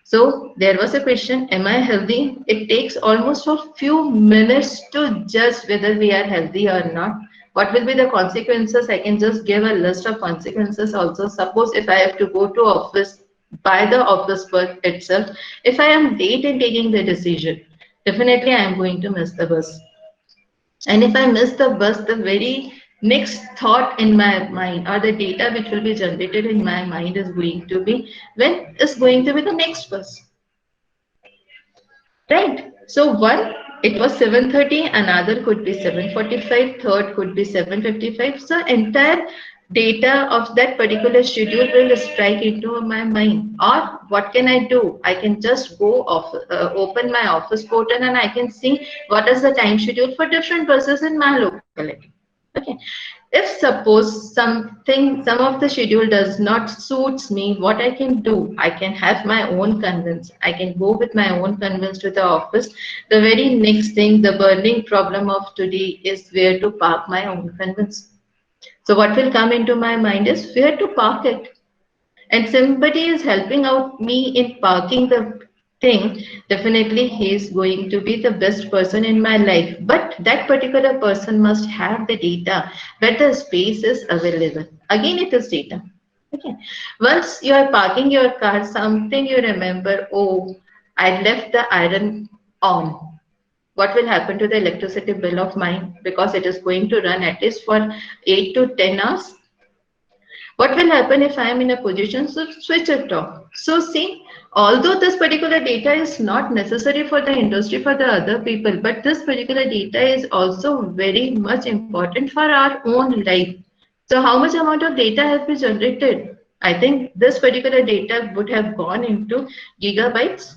So there was a question, am I healthy? It takes almost a few minutes to judge whether we are healthy or not. What will be the consequences? I can just give a list of consequences also. Suppose if I have to go to office by the office work itself, if I am late in taking the decision, definitely I am going to miss the bus. And if I miss the bus, the very next thought in my mind or the data which will be generated in my mind is going to be when is going to be the next bus. Right. So one, it was 7:30, another could be 7:45, third could be 7:55. So entire data of that particular schedule will strike into my mind. Or what can I do? I can just go off, open my office portal and I can see what is the time schedule for different buses in my locality. Okay. If suppose some of the schedule does not suits me, what I can do, I can have my own conveyance. I can go with my own conveyance to the office. The very next thing, the burning problem of today is where to park my own conveyance. So what will come into my mind is where to park it. And somebody is helping out me in parking the thing, definitely he is going to be the best person in my life. But that particular person must have the data where the space is available. Again, it is data. Okay. Once you are parking your car, something you remember, oh, I left the iron on. What will happen to the electricity bill of mine? Because it is going to run at least for 8 to 10 hours. What will happen if I am in a position to switch it off? So see, although this particular data is not necessary for the industry, for the other people, but this particular data is also very much important for our own life. So how much amount of data has been generated? I think this particular data would have gone into gigabytes.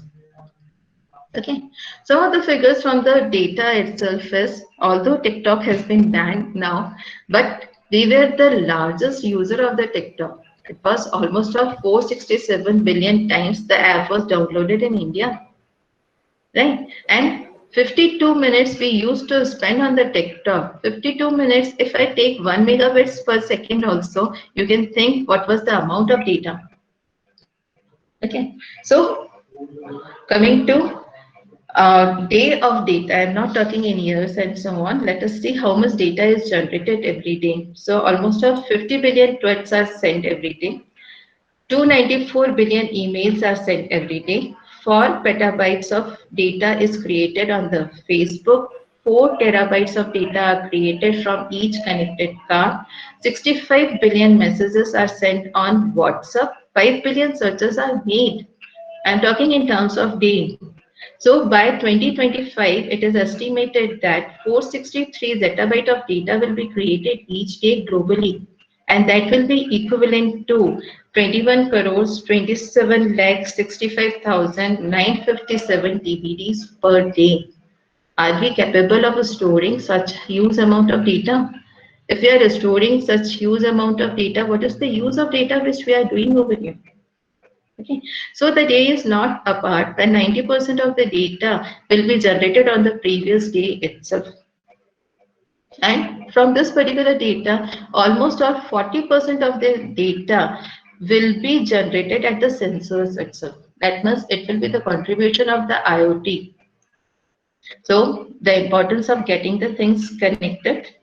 Okay, some of the figures from the data itself is, although TikTok has been banned now, but we were the largest user of the TikTok. It was almost of 467 billion times the app was downloaded in India, right? And 52 minutes we used to spend on the TikTok. 52 minutes, if I take 1 megabits per second also, you can think what was the amount of data. Okay, so coming to day of data, I'm not talking in years and so on. Let us see how much data is generated every day. So almost 50 billion tweets are sent every day. 294 billion emails are sent every day. 4 petabytes of data is created on the Facebook. 4 terabytes of data are created from each connected car. 65 billion messages are sent on WhatsApp. 5 billion searches are made. I'm talking in terms of day. So by 2025, it is estimated that 463 zettabyte of data will be created each day globally, and that will be equivalent to 21 crores 27 lakh 65,957 TBDs per day. Are we capable of storing such huge amount of data? If we are storing such huge amount of data, what is the use of data which we are doing over here? Okay, so the day is not apart, but 90% of the data will be generated on the previous day itself. And from this particular data, almost or 40% of the data will be generated at the sensors itself. That means it will be the contribution of the IoT. So the importance of getting the things connected,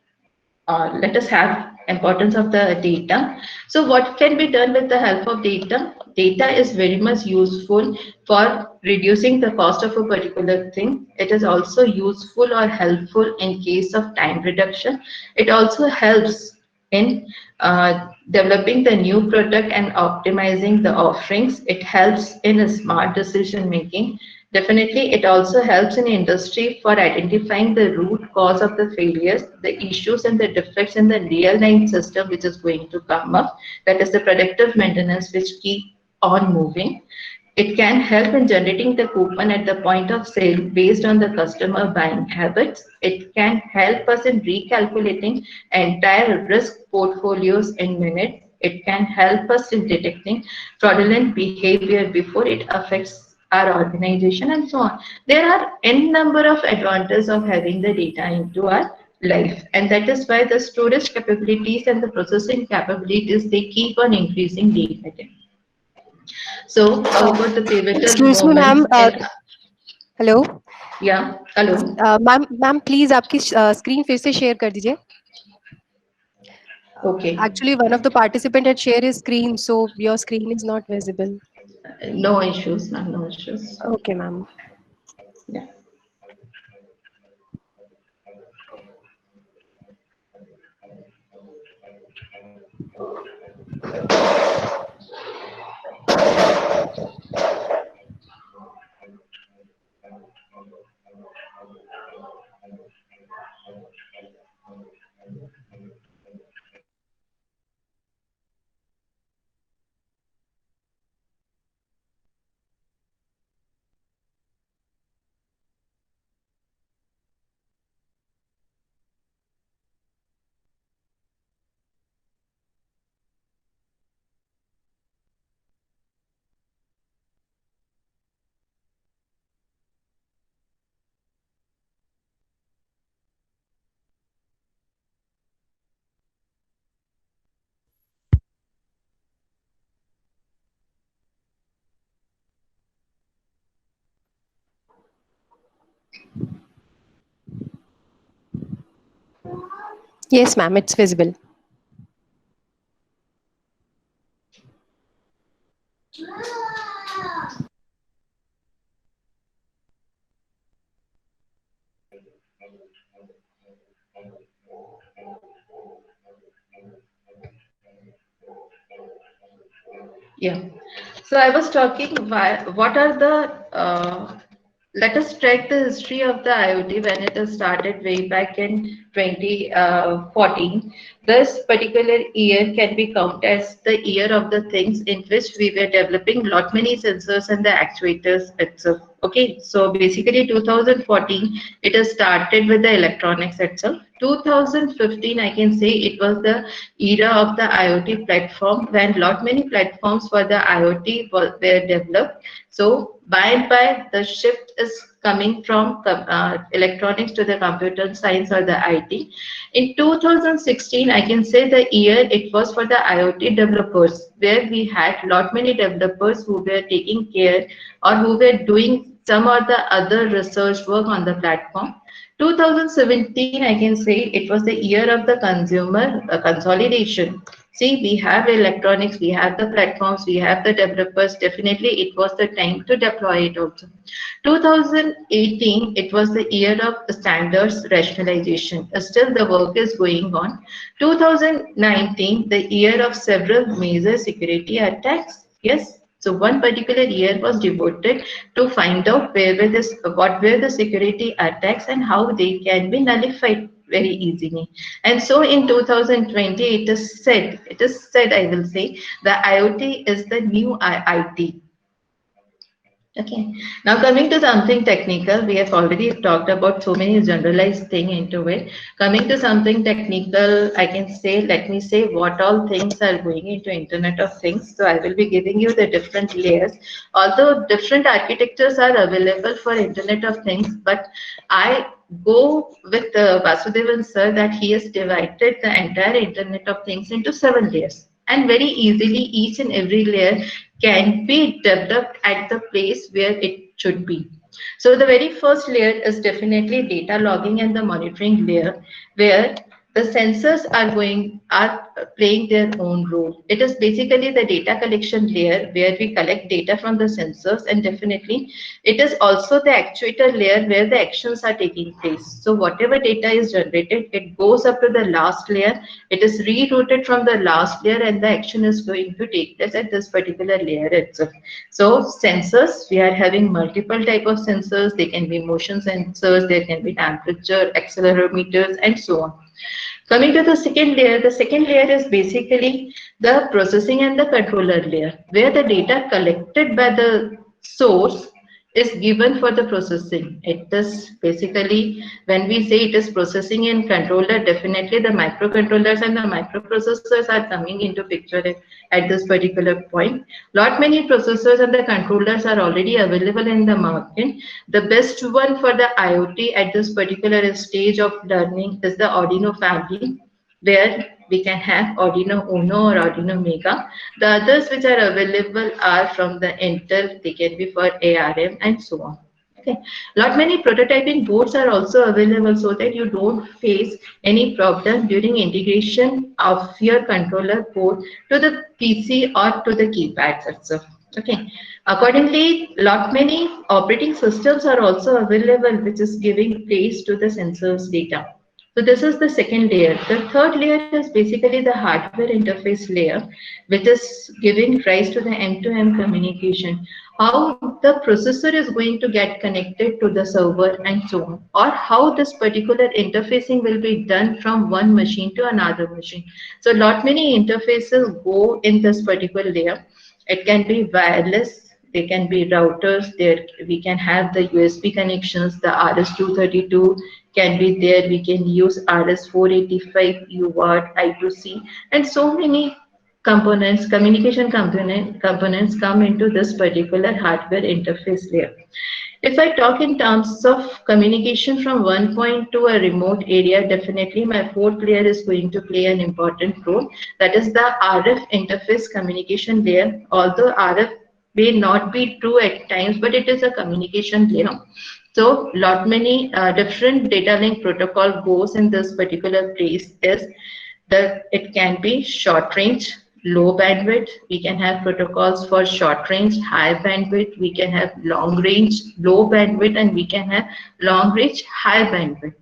let us have importance of the data. So what can be done with the help of data? Data is very much useful for reducing the cost of a particular thing. It is also useful or helpful in case of time reduction. It also helps in developing the new product and optimizing the offerings. It helps in a smart decision making. Definitely, it also helps in industry for identifying the root cause of the failures, the issues and the defects in the real-time system which is going to come up. That is the predictive maintenance which keep on moving. It can help in generating the coupon at the point of sale based on the customer buying habits. It can help us in recalculating entire risk portfolios in minutes. It can help us in detecting fraudulent behavior before it affects our organization and so on. There are n number of advantages of having the data into our life, and that is why the storage capabilities and the processing capabilities, they keep on increasing day by day. So about the pivotal Excuse me, moments ma'am. in, Hello. yeah, hello. Ma'am please आपकी screen फिर से share कर दीजिए. Okay, Actually, one of the participant had shared his screen, so your screen is not visible. no issues, ma'am, no issues. Okay, ma'am. Yeah. Yes, ma'am, it's visible. Yeah. So I was talking why, what are the, let us track the history of the IoT when it has started way back in 2014. This particular year can be counted as the year of the things in which we were developing lot many sensors and the actuators itself. Okay, so basically 2014, it has started with the electronics itself. 2015, I can say it was the era of the IoT platform when lot many platforms for the IoT were developed. So by and by, the shift is coming from electronics to the computer science or the IT. In 2016, I can say the year it was for the IoT developers, where we had lot many developers who were taking care or who were doing some or the other research work on the platform. 2017, I can say it was the year of the consumer consolidation. See, we have electronics, we have the platforms, we have the developers. Definitely, it was the time to deploy it also. 2018, it was the year of standards rationalization. Still, the work is going on. 2019, the year of several major security attacks. Yes. So one particular year was devoted to find out what were the security attacks and how they can be nullified very easily. And so in 2020, it is said, I will say, the IoT is the new IT. Okay, now coming to something technical, we have already talked about so many generalized thing into it. Coming to something technical, I can say, let me say what all things are going into Internet of Things. So I will be giving you the different layers. Although different architectures are available for Internet of Things, but I go with Vasudevan sir that he has divided the entire Internet of Things into 7 layers. And very easily, each and every layer can be developed at the place where it should be. So the very first layer is definitely data logging and the monitoring layer, where the sensors are playing their own role. It is basically the data collection layer where we collect data from the sensors, and definitely it is also the actuator layer where the actions are taking place. So whatever data is generated, it goes up to the last layer, it is rerouted from the last layer, and the action is going to take place at this particular layer itself. So sensors, we are having multiple type of sensors. They can be motion sensors, there can be temperature, accelerometers, and so on. Coming to the second layer is basically the processing and the controller layer, where the data collected by the source is given for the processing. It is basically, when we say it is processing in controller, definitely the microcontrollers and the microprocessors are coming into picture at this particular point. Lot many processors and the controllers are already available in the market. The best one for the IoT at this particular stage of learning is the Arduino family, where we can have Arduino Uno or Arduino Mega. The others which are available are from the Intel, they can be for ARM and so on. Okay. Lot many prototyping boards are also available so that you don't face any problem during integration of your controller board to the PC or to the keypads itself. Okay. Accordingly, lot many operating systems are also available which is giving place to the sensors data. So this is the second layer. The third layer is basically the hardware interface layer, which is giving rise to the end-to-end communication. How the processor is going to get connected to the server and so on, or how this particular interfacing will be done from one machine to another machine. So lot many interfaces go in this particular layer. It can be wireless, they can be routers, there we can have the USB connections, the RS-232 can be there, we can use RS-485 UART, I2C, and so many components, components come into this particular hardware interface layer. If I talk in terms of communication from one point to a remote area, definitely my fourth layer is going to play an important role. That is the RF interface communication layer. Although RF may not be true at times, but it is a communication layer. So lot many different data link protocol goes in this particular place is that it can be short range, low bandwidth. We can have protocols for short range, high bandwidth. We can have long range, low bandwidth, and we can have long range, high bandwidth.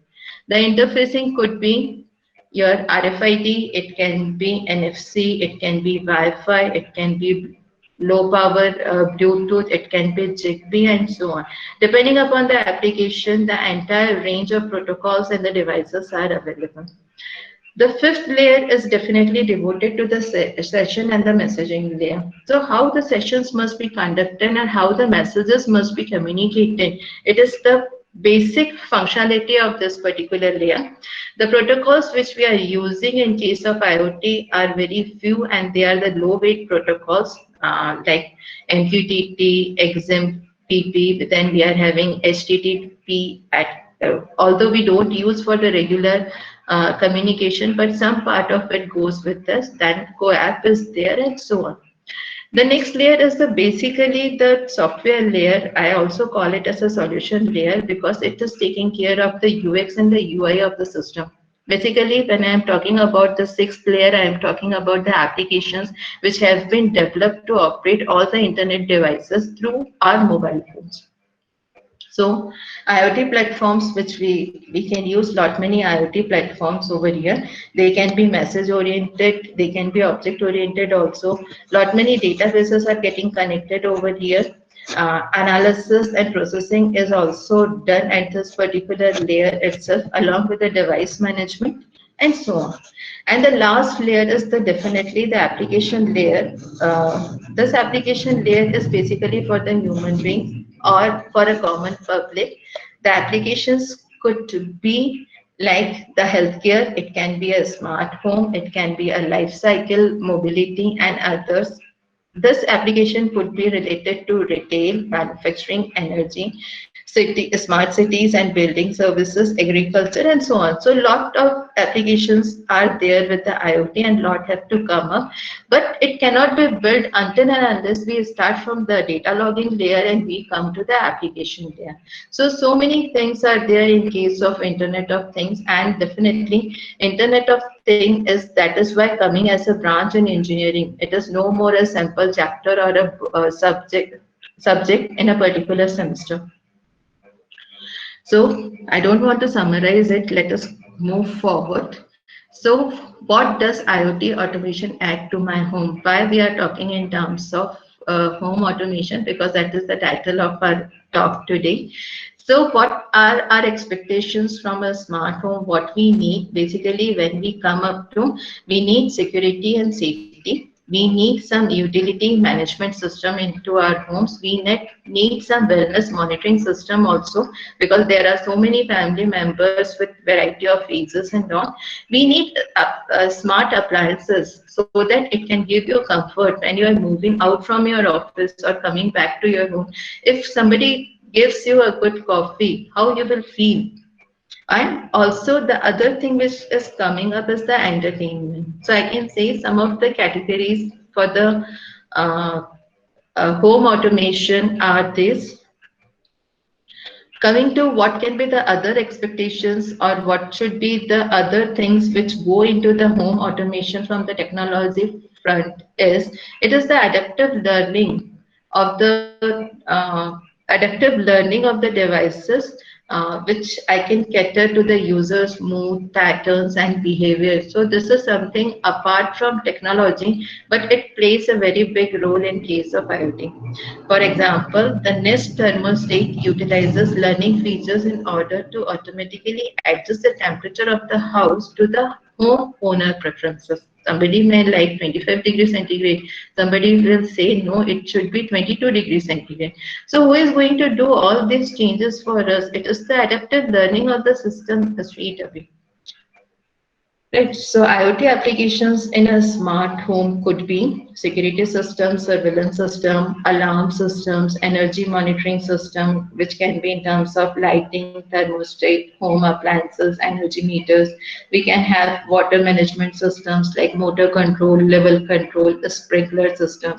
The interfacing could be your RFID, it can be NFC, it can be Wi-Fi, it can be low power Bluetooth, it can be Zigbee, and so on. Depending upon the application, the entire range of protocols and the devices are available. The fifth layer is definitely devoted to the session and the messaging layer. So how the sessions must be conducted and how the messages must be communicated. It is the basic functionality of this particular layer. The protocols which we are using in case of IoT are very few, and they are the low weight protocols like MQTT, XMPP, then we are having HTTP although we don't use for the regular communication, but some part of it goes with us. Then CoAP is there and so on. The next layer is basically the software layer. I also call it as a solution layer because it is taking care of the UX and the UI of the system. Basically, when I am talking about the sixth layer, I am talking about the applications which have been developed to operate all the internet devices through our mobile phones. So IoT platforms, which we can use lot many IoT platforms over here. They can be message oriented, they can be object oriented also. Lot many databases are getting connected over here. Analysis and processing is also done at this particular layer itself, along with the device management and so on. And the last layer is the definitely the application layer. This application layer is basically for the human beings or for a common public. The applications could be like the healthcare, it can be a smart home, it can be a life cycle, mobility, and others. This application could be related to retail, manufacturing, energy, smart cities and building services, agriculture, and so on. So a lot of applications are there with the IoT and lot have to come up, but it cannot be built until and unless we start from the data logging layer and we come to the application layer. So many things are there in case of Internet of Things, and definitely Internet of Thing is that is why coming as a branch in engineering. It is no more a simple chapter or a subject in a particular semester. So I don't want to summarize it. Let us move forward. So what does IoT automation add to my home? Why we are talking in terms of home automation? Because that is the title of our talk today. So what are our expectations from a smart home? What we need basically when we come up to, we need security and safety. We need some utility management system into our homes. We need some wellness monitoring system also, because there are so many family members with variety of ages and all. We need smart appliances so that it can give you comfort when you are moving out from your office or coming back to your home. If somebody gives you a good coffee, how you will feel. And also the other thing which is coming up is the entertainment. So I can say some of the categories for the uh, home automation are this. Coming to what can be the other expectations or what should be the other things which go into the home automation from the technology front is, it is the adaptive learning of the devices, which I can cater to the user's mood, patterns, and behavior. So this is something apart from technology, but it plays a very big role in case of IoT. For example, the Nest thermostat utilizes learning features in order to automatically adjust the temperature of the house to the homeowner preferences. Somebody may like 25 degrees centigrade. Somebody will say, no, it should be 22 degrees centigrade. So who is going to do all these changes for us? It is the adaptive learning of the system straight away. Right. So IoT applications in a smart home could be security systems, surveillance system, alarm systems, energy monitoring system, which can be in terms of lighting, thermostat, home appliances, energy meters. We can have water management systems like motor control, level control, the sprinkler system,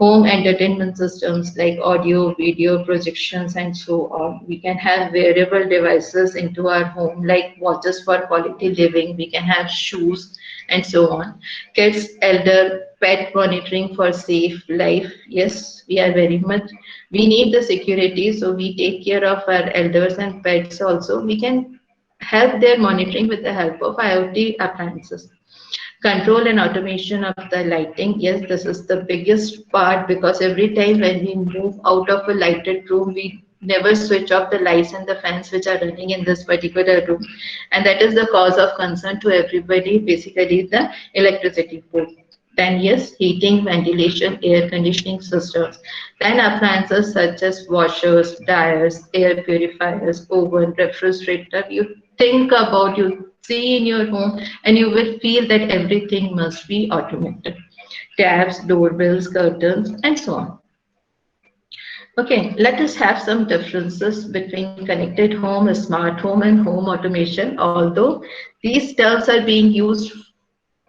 home entertainment systems like audio, video, projections, and so on. We can have wearable devices into our home like watches for quality living. We can have shoes and so on. Kids, elder, pet monitoring for safe life. Yes, we are very much, we need the security, so we take care of our elders and pets also. We can help their monitoring with the help of IoT appliances. Control and automation of the lighting. Yes, this is the biggest part, because every time when we move out of a lighted room, we never switch off the lights and the fans which are running in this particular room. And that is the cause of concern to everybody, basically the electricity board. Then yes, heating, ventilation, air conditioning systems. Then appliances such as washers, dryers, air purifiers, oven, refrigerator. You think about, you see in your home, and you will feel that everything must be automated. Taps, doorbells, curtains, and so on. Okay, let us have some differences between connected home, smart home, and home automation. Although these terms are being used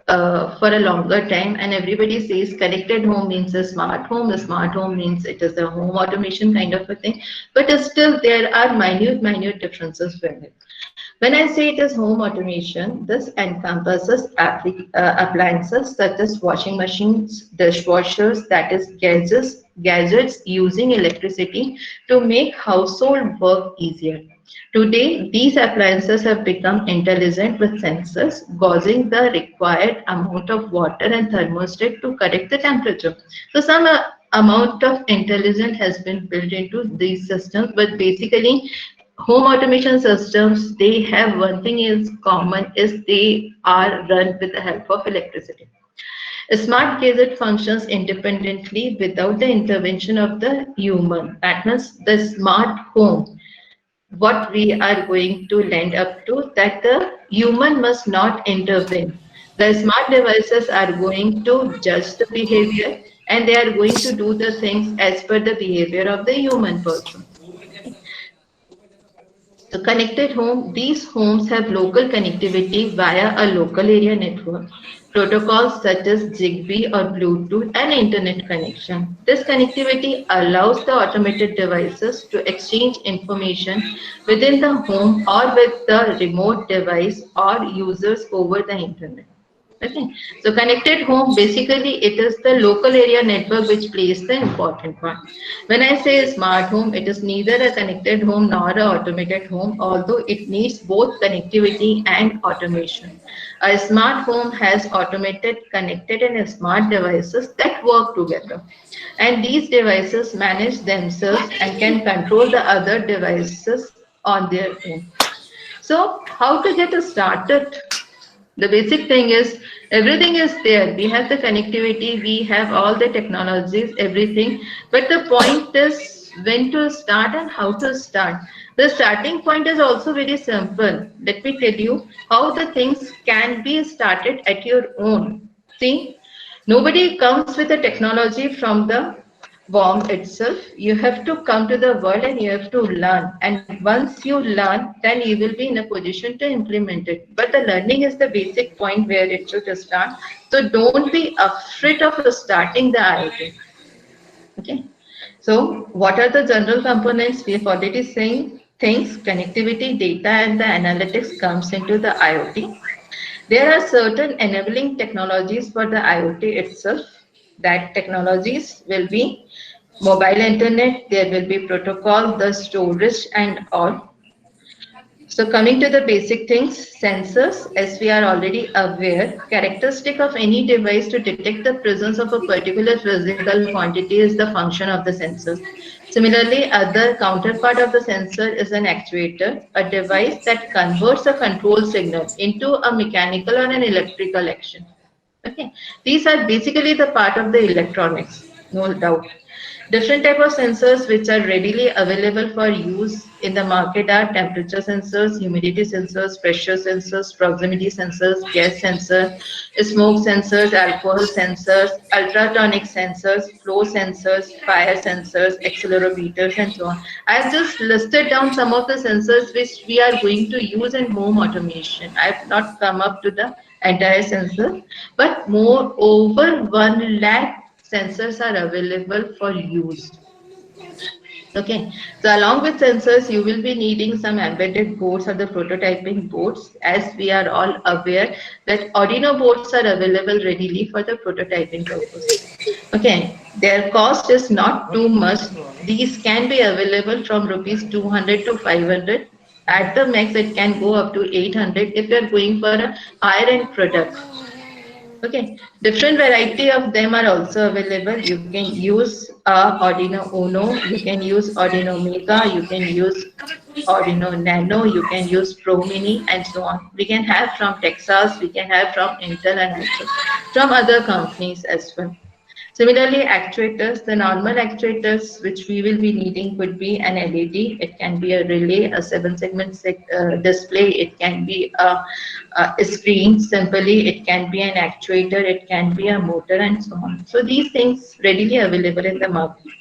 for a longer time, and everybody says connected home means a smart home means it is a home automation kind of a thing, but still there are minute differences with it. When I say it is home automation, this encompasses appliances such as washing machines, dishwashers, that is gadgets gadgets using electricity to make household work easier. Today, these appliances have become intelligent with sensors, causing the required amount of water and thermostat to correct the temperature. So, some amount of intelligence has been built into these systems, but basically, home automation systems, they have one thing is common is they are run with the help of electricity. A smart gadget functions independently without the intervention of the human. That means the smart home, what we are going to land up to, that the human must not intervene. The smart devices are going to judge the behavior and they are going to do the things as per the behavior of the human person. So connected home, these homes have local connectivity via a local area network. Protocols such as Zigbee or Bluetooth and internet connection. This connectivity allows the automated devices to exchange information within the home or with the remote device or users over the internet. Okay, so connected home, basically it is the local area network which plays the important part. When I say smart home, it is neither a connected home nor a automated home, although it needs both connectivity and automation. A smart home has automated, connected and smart devices that work together. And these devices manage themselves and can control the other devices on their own. So how to get started? The basic thing is everything is there. We have the connectivity, we have all the technologies, everything. But the point is when to start and how to start. The starting point is also very simple. Let me tell you how the things can be started at your own. See, nobody comes with the technology from the womb itself. You have to come to the world and you have to learn. And once you learn, then you will be in a position to implement it. But the learning is the basic point where it should start. So don't be afraid of starting the IoT. Okay. So what are the general components? We have already seen things, connectivity, data, and the analytics comes into the IoT. There are certain enabling technologies for the IoT itself. That technologies will be mobile internet, there will be protocol, the storage and all. So coming to the basic things, sensors, as we are already aware, characteristic of any device to detect the presence of a particular physical quantity is the function of the sensors. Similarly, other counterpart of the sensor is an actuator, a device that converts a control signal into a mechanical or an electrical action. Okay, these are basically the part of the electronics, no doubt. Different type of sensors which are readily available for use in the market are temperature sensors, humidity sensors, pressure sensors, proximity sensors, gas sensors, smoke sensors, alcohol sensors, ultrasonic sensors, flow sensors, fire sensors, accelerometers, and so on. I have just listed down some of the sensors which we are going to use in home automation. I have not come up to the entire sensor, but more over 1 lakh sensors are available for use. Okay, so along with sensors, you will be needing some embedded boards or the prototyping boards. As we are all aware that Arduino boards are available readily for the prototyping purpose. Okay, their cost is not too much. These can be available from rupees 200 to 500. At the max, it can go up to 800 if you are going for a higher end product. Okay, different variety of them are also available. You can use Arduino Uno, you can use Arduino Mega, you can use Arduino Nano, you can use Pro Mini, and so on. We can have from Texas, we can have from Intel, and also from other companies as well. Similarly, actuators, the normal actuators which we will be needing could be an LED, it can be a relay, a 7-segment display, it can be a screen simply, it can be an actuator, it can be a motor and so on. So these things readily available in the market.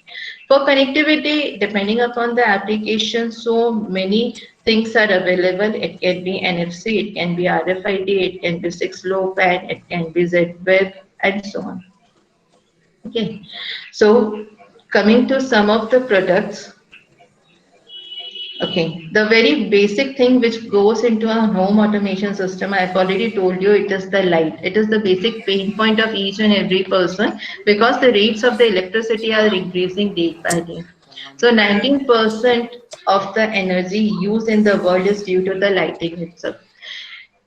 For connectivity, depending upon the application, so many things are available. It can be NFC, it can be RFID, it can be 6LoWPAN, it can be Z-Web and so on. Okay, so coming to some of the products, Okay, the very basic thing which goes into a home automation system, I've already told you, it is the light. It is the basic pain point of each and every person because the rates of the electricity are increasing day by day. So 19% of the energy used in the world is due to the lighting itself.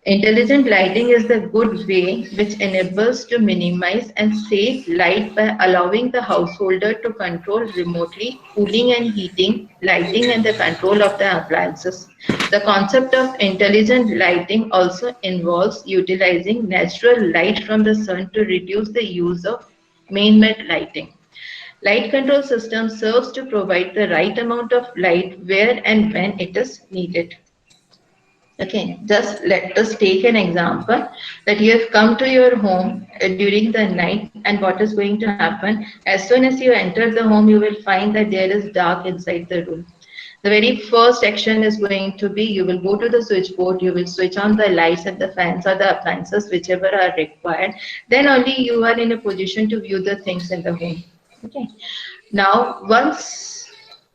Intelligent lighting is the good way which enables to minimize and save light by allowing the householder to control remotely cooling and heating, lighting and the control of the appliances. The concept of intelligent lighting also involves utilizing natural light from the sun to reduce the use of man-made lighting. Light control system serves to provide the right amount of light where and when it is needed. Okay, just let us take an example that you have come to your home during the night, and what is going to happen? As soon as you enter the home, you will find that there is dark inside the room. The very first action is going to be you will go to the switchboard, you will switch on the lights and the fans or the appliances, whichever are required. Then only you are in a position to view the things in the home. Okay. Now, once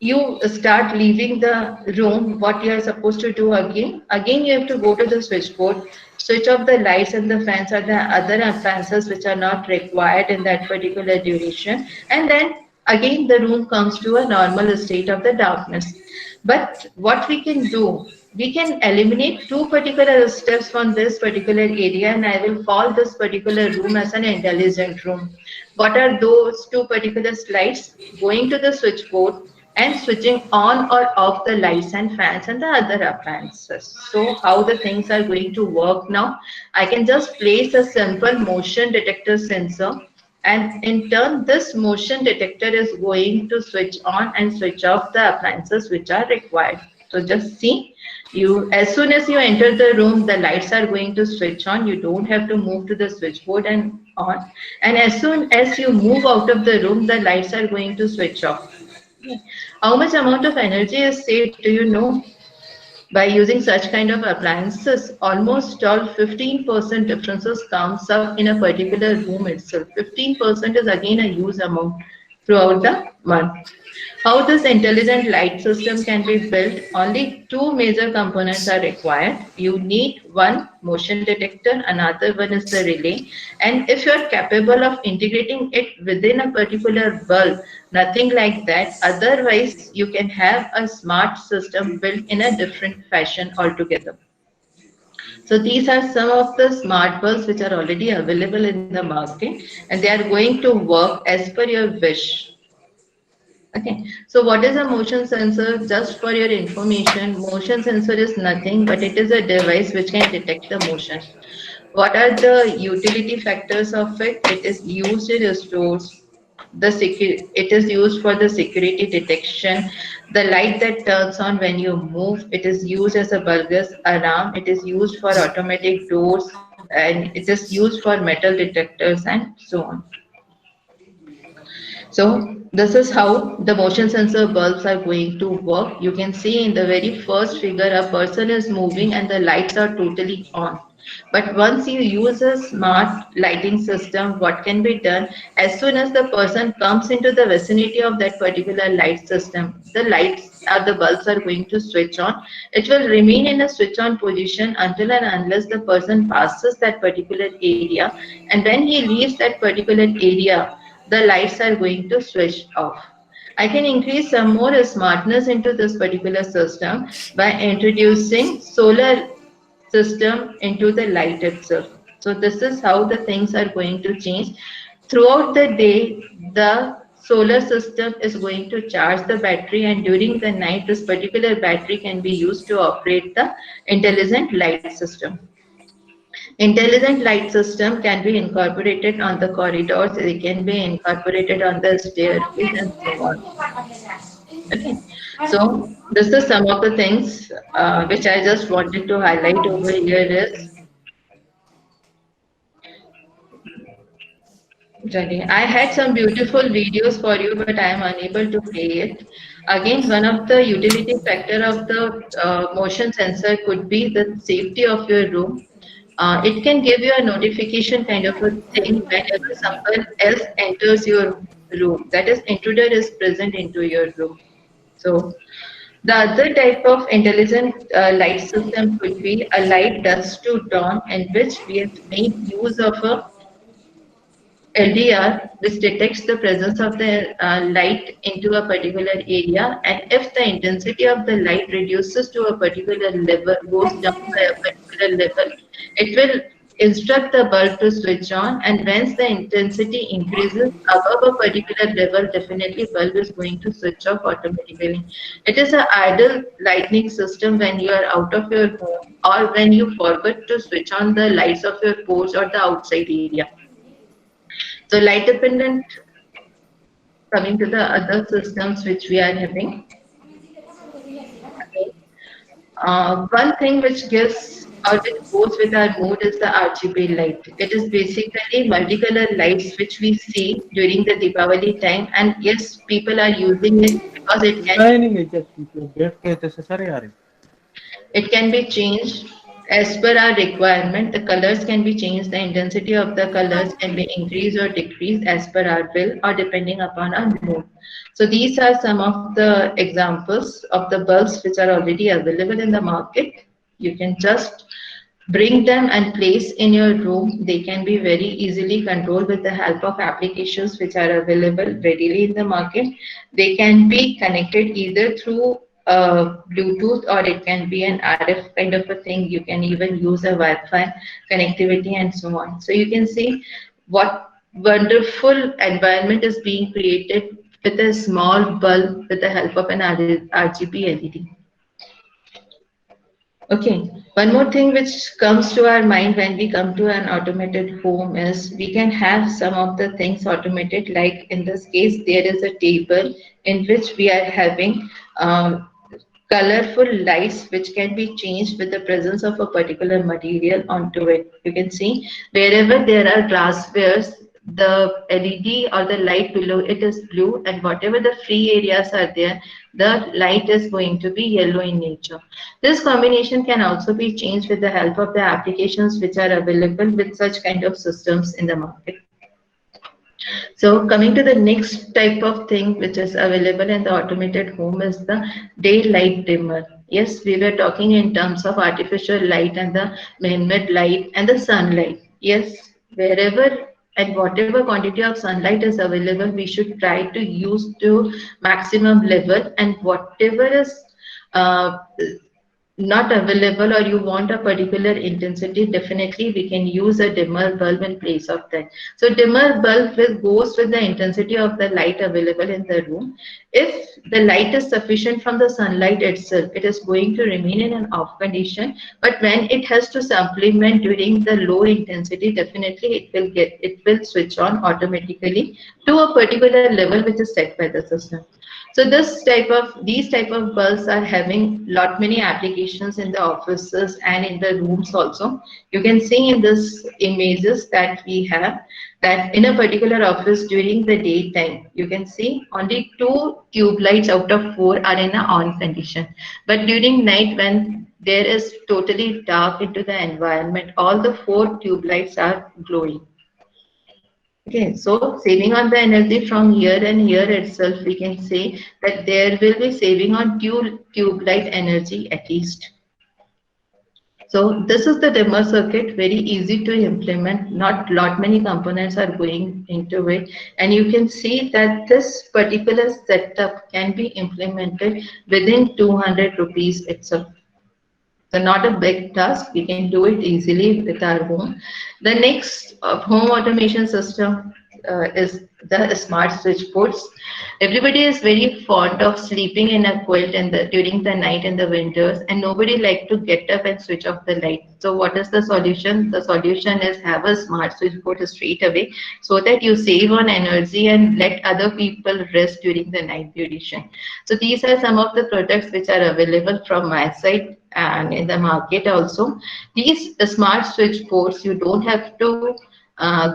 you start leaving the room, what you are supposed to do again you have to go to the switchboard, switch off the lights and the fans or the other appliances which are not required in that particular duration, and then again the room comes to a normal state of the darkness. But what we can do, we can eliminate two particular steps from this particular area, and I will call this particular room as an intelligent room. What are those two particular slides? Going to the switchboard and switching on or off the lights and fans and the other appliances. So how the things are going to work now? I can just place a simple motion detector sensor, and in turn this motion detector is going to switch on and switch off the appliances which are required. So just see, you as soon as you enter the room, the lights are going to switch on. You don't have to move to the switchboard and on. And as soon as you move out of the room, the lights are going to switch off. How much amount of energy is saved, do you know? By using such kind of appliances, almost all 15% differences comes up in a particular room itself. 15% is again a huge amount throughout the month. How this intelligent light system can be built? Only two major components are required. You need one motion detector, another one is the relay. And if you are capable of integrating it within a particular bulb, nothing like that. Otherwise, you can have a smart system built in a different fashion altogether. So these are some of the smart bulbs which are already available in the market, and they are going to work as per your wish. Okay, so what is a motion sensor? Just for your information, motion sensor is nothing but it is a device which can detect the motion. What are the utility factors of it? It is used in stores. It is used for the security detection. The light that turns on when you move, it is used as a burglar's alarm. It is used for automatic doors, and it is used for metal detectors and so on. So this is how the motion sensor bulbs are going to work. You can see in the very first figure, a person is moving and the lights are totally on. But once you use a smart lighting system, what can be done? As soon as the person comes into the vicinity of that particular light system, the lights or the bulbs are going to switch on. It will remain in a switch on position until and unless the person passes that particular area. And when he leaves that particular area, the lights are going to switch off. I can increase some more smartness into this particular system by introducing solar system into the light itself. So this is how the things are going to change. Throughout the day, the solar system is going to charge the battery, and during the night, this particular battery can be used to operate the intelligent light system. Intelligent light system can be incorporated on the corridors, they can be incorporated on the stairways and so on. Okay, so this is some of the things which I just wanted to highlight over here is, Jolly. I had some beautiful videos for you, but I am unable to play it. Again, one of the utility factor of the motion sensor could be the safety of your room. It can give you a notification kind of a thing whenever someone else enters your room. That is, intruder is present into your room. So The other type of intelligent light system could be a light dusk to dawn, in which we have made use of a LDR, which detects the presence of the light into a particular area, and if the intensity of the light reduces to a particular level, goes down by a particular level, it will instruct the bulb to switch on, and once the intensity increases above a particular level, definitely bulb is going to switch off automatically. It is an idle lighting system when you are out of your home or when you forget to switch on the lights of your porch or the outside area. So light dependent, coming to the other systems which we are having. Okay. One thing which gives or which goes with our mood is the RGB light. It is basically multicolor lights which we see during the Diwali time, and yes, people are using it because Dining is just people get necessary. it can be changed as per our requirement. The colors can be changed. The intensity of the colors can be increased or decreased as per our will or depending upon our mood. So these are some of the examples of the bulbs which are already available in the market. You can just bring them and place in your room. They can be very easily controlled with the help of applications which are available readily in the market. They can be connected either through Bluetooth, or it can be an RF kind of a thing. You can even use a Wi-Fi connectivity and so on. So you can see what wonderful environment is being created with a small bulb with the help of an RGB LED. Okay, one more thing which comes to our mind when we come to an automated home is we can have some of the things automated, like in this case, there is a table in which we are having colorful lights which can be changed with the presence of a particular material onto it. You can see wherever there are glasswares, the LED or the light below it is blue, and whatever the free areas are there, the light is going to be yellow in nature. This combination can also be changed with the help of the applications which are available with such kind of systems in the market. So coming to the next type of thing which is available in the automated home is the daylight dimmer. Yes, we were talking in terms of artificial light and the man-made light and the sunlight. Yes, wherever and whatever quantity of sunlight is available, we should try to use to maximum level, and whatever is uh, not available or you want a particular intensity, definitely we can use a dimmer bulb in place of that. So dimmer bulb goes with the intensity of the light available in the room. If the light is sufficient from the sunlight itself, it is going to remain in an off condition. But when it has to supplement during the low intensity, definitely it will switch on automatically to a particular level which is set by the system. So these type of bulbs are having lot many applications in the offices and in the rooms also. You can see in this images that we have that in a particular office during the daytime, you can see only 2 tube lights out of 4 are in a on condition. But during night, when there is totally dark into the environment, all the 4 tube lights are glowing. Okay, so saving on the energy from here and here itself, we can say that there will be saving on tube light energy at least. So this is the dimmer circuit, very easy to implement. Not lot many components are going into it, and you can see that this particular setup can be implemented within 200 rupees itself. So not a big task. We can do it easily with our home. The next home automation system is the smart switchboards. Everybody is very fond of sleeping in a quilt during the night in the winters, and nobody like to get up and switch off the light. So what is the solution? The solution is have a smart switchboard straight away so that you save on energy and let other people rest during the night duration. So these are some of the products which are available from my side and in the market also. These smart switchboards, you don't have to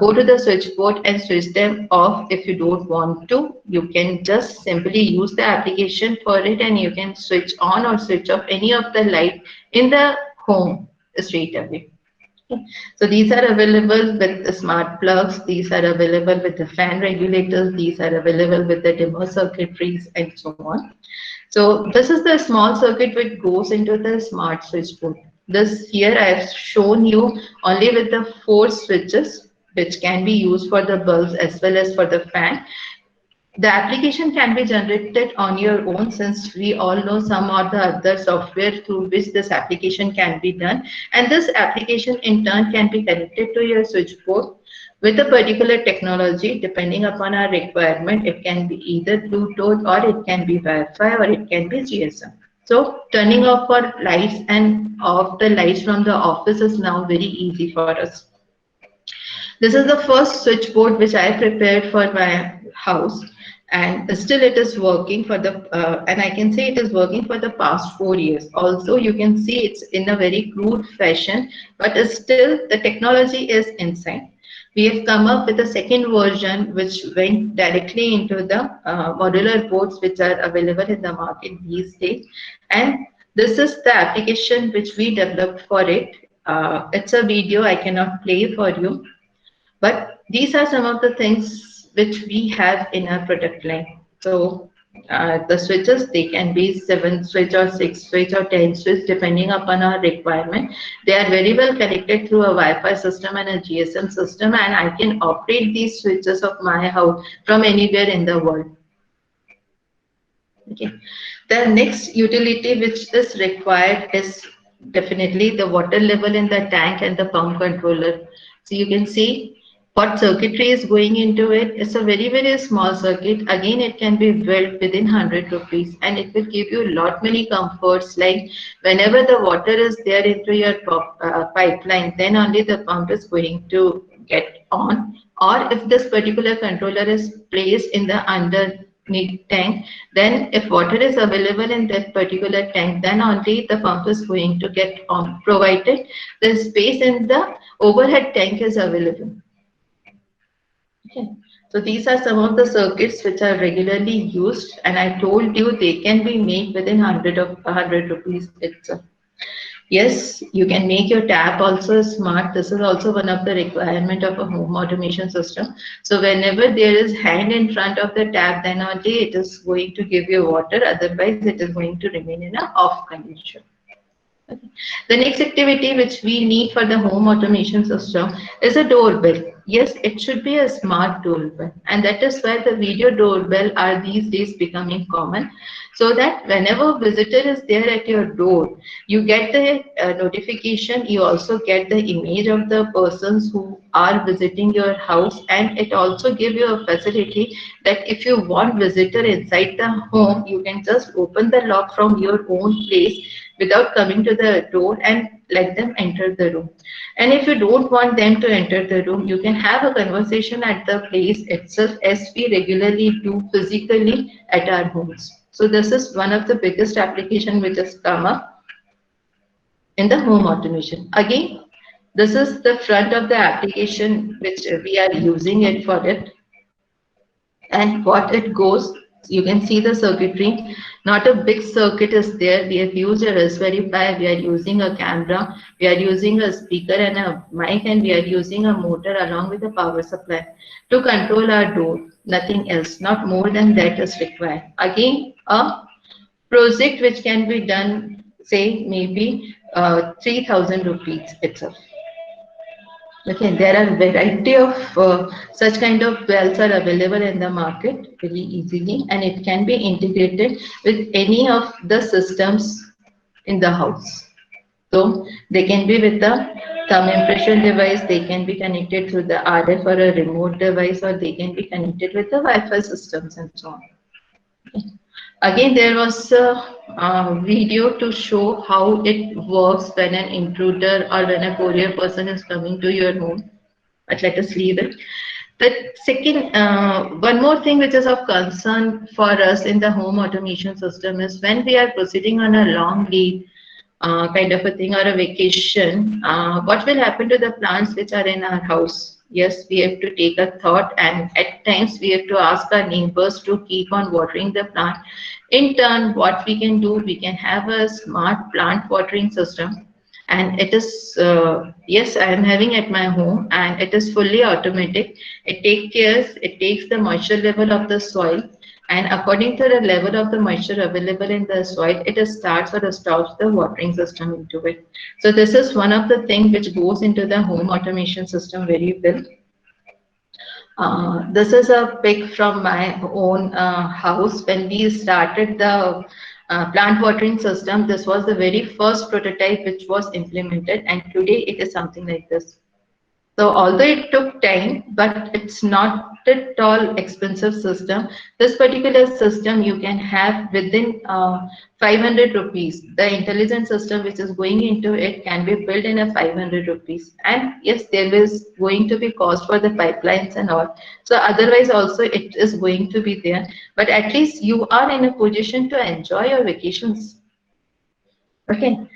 go to the switchboard and switch them off if you don't want to. You can just simply use the application for it, and you can switch on or switch off any of the light in the home straight away. So these are available with the smart plugs, these are available with the fan regulators, these are available with the dimmer circuitries and so on. So this is the small circuit which goes into the smart switchboard. This here I have shown you only with the 4 switches which can be used for the bulbs as well as for the fan. The application can be generated on your own, since we all know some or the other software through which this application can be done, and this application in turn can be connected to your switchboard with a particular technology depending upon our requirement. It can be either Bluetooth, or it can be Wi-Fi, or it can be GSM. So turning off our lights and off the lights from the office is now very easy for us. This is the first switchboard which I prepared for my house, and still it is working for the and I can say it is working for the past 4 years. Also, you can see it's in a very crude fashion, but still the technology is inside. We have come up with a second version which went directly into the modular boards which are available in the market these days, and this is the application which we developed for it. It's a video I cannot play for you, but these are some of the things which we have in our product line. So the switches, they can be 7 switch or 6 switch or 10 switch depending upon our requirement. They are very well connected through a Wi-Fi system and a GSM system, and I can operate these switches of my house from anywhere in the world. Okay. The next utility which is required is definitely the water level in the tank and the pump controller. So you can see what circuitry is going into it. It's a very small circuit. Again, it can be built within 100 rupees, and it will give you lot many comforts, like whenever the water is there into your pipeline, then only the pump is going to get on. Or if this particular controller is placed in the underneath tank, then if water is available in that particular tank, then only the pump is going to get on, provided the space in the overhead tank is available. Okay. So these are some of the circuits which are regularly used, and I told you they can be made within 100 rupees itself. Yes, you can make your tap also smart. This is also one of the requirement of a home automation system. So whenever there is hand in front of the tap, then only it is going to give you water. Otherwise, it is going to remain in an off condition. Okay. The next activity which we need for the home automation system is a doorbell. Yes, it should be a smart doorbell, and that is why the video doorbell are these days becoming common, so that whenever visitor is there at your door, you get the notification. You also get the image of the persons who are visiting your house, and it also gives you a facility that if you want visitor inside the home, you can just open the lock from your own place without coming to the door and let them enter the room. And if you don't want them to enter the room, you can have a conversation at the place itself, as we regularly do physically at our homes. So this is one of the biggest application which has come up in the home automation. Again, this is the front of the application which we are using it for it, and what it goes. You can see the circuitry. Not a big circuit is there. We have used a Raspberry Pi. We are using a camera. We are using a speaker and a mic, and we are using a motor along with a power supply to control our door. Nothing else. Not more than that is required. Again, a project which can be done, say maybe 3,000 rupees itself. Okay, there are variety of such kind of bells are available in the market very easily, and it can be integrated with any of the systems in the house. So they can be with the thumb impression device, they can be connected through the RF or a remote device, or they can be connected with the Wi-Fi systems and so on. Okay. Again, there was a video to show how it works when an intruder or when a courier person is coming to your home. But let us leave it. The second, one more thing which is of concern for us in the home automation system is when we are proceeding on a long leave kind of a thing or a vacation, what will happen to the plants which are in our house? Yes, we have to take a thought, and at times we have to ask our neighbors to keep on watering the plant. In turn, what we can do, we can have a smart plant watering system, and it is yes, I am having at my home, and it is fully automatic. It takes the moisture level of the soil, And according to the level of the moisture available in the soil, it starts or stops the watering system into it. So this is one of the things which goes into the home automation system very well. This is a pic from my own house. When we started the plant watering system, this was the very first prototype which was implemented, and today it is something like this. So although it took time, but it's not at all expensive system. This particular system you can have within 500 rupees. The intelligent system which is going into it can be built in a 500 rupees. And yes, there is going to be cost for the pipelines and all. So otherwise also it is going to be there. But at least you are in a position to enjoy your vacations. Okay.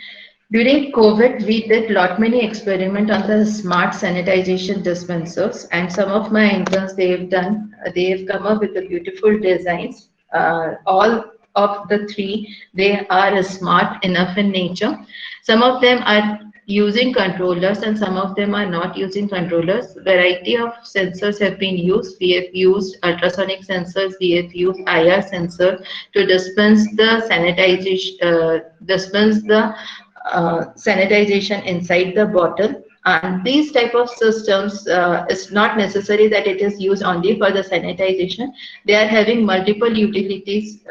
During COVID, we did lot many experiment on the smart sanitization dispensers, and some of my interns they've come up with the beautiful designs. All of the three, they are smart enough in nature. Some of them are using controllers and some of them are not using controllers. Variety of sensors have been used. We have used ultrasonic sensors, we have used IR sensor to dispense the sanitization, sanitization inside the bottle. And these type of systems, it's not necessary that it is used only for the sanitization. They are having multiple utilities,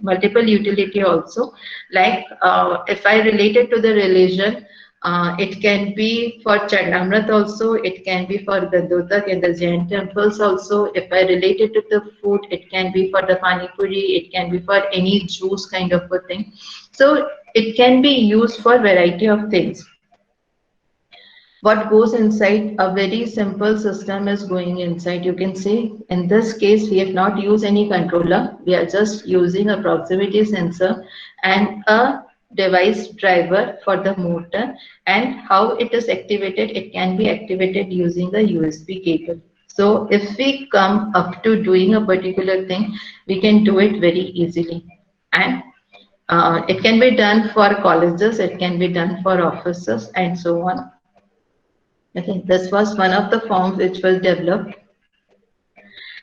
multiple utility also. Like if I relate it to the religion, it can be for Chandamrit also, it can be for the Dodak and the Jain temples also. If I relate it to the food, it can be for the Pani Puri, it can be for any juice kind of a thing. So it can be used for variety of things. What goes inside a very simple system is going inside. You can see in this case we have not used any controller. We are just using a proximity sensor and a device driver for the motor, and how it is activated, it can be activated using the USB cable. So if we come up to doing a particular thing, we can do it very easily. And it can be done for colleges, it can be done for offices and so on. I think this was one of the forms which was developed.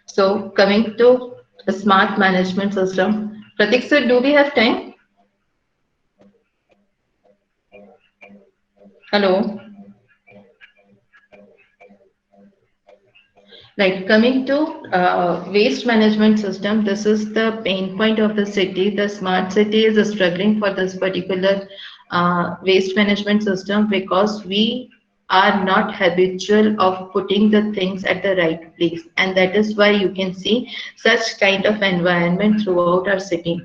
So coming to a smart management system. Pratik sir, do we have time? Hello. Right, coming to waste management system, this is the pain point of the city. The smart city is struggling for this particular waste management system because we are not habitual of putting the things at the right place, and that is why you can see such kind of environment throughout our city.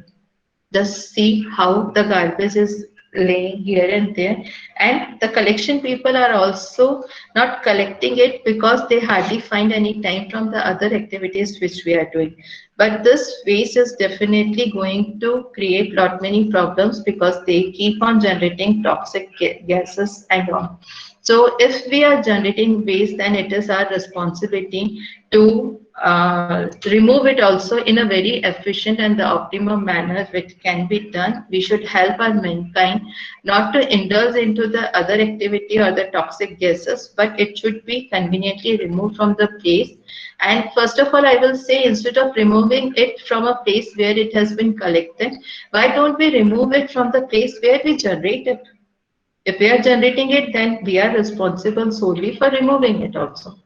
Just see how the garbage is laying here and there, and the collection people are also not collecting it because they hardly find any time from the other activities which we are doing. But this waste is definitely going to create lot many problems because they keep on generating toxic gases and all. So if we are generating waste, then it is our responsibility to remove it also in a very efficient and the optimum manner which can be done. We should help our mankind not to indulge into the other activity or the toxic gases, but it should be conveniently removed from the place. And first of all, I will say, instead of removing it from a place where it has been collected, why don't we remove it from the place where we generate it? If we are generating it, then we are responsible solely for removing it also.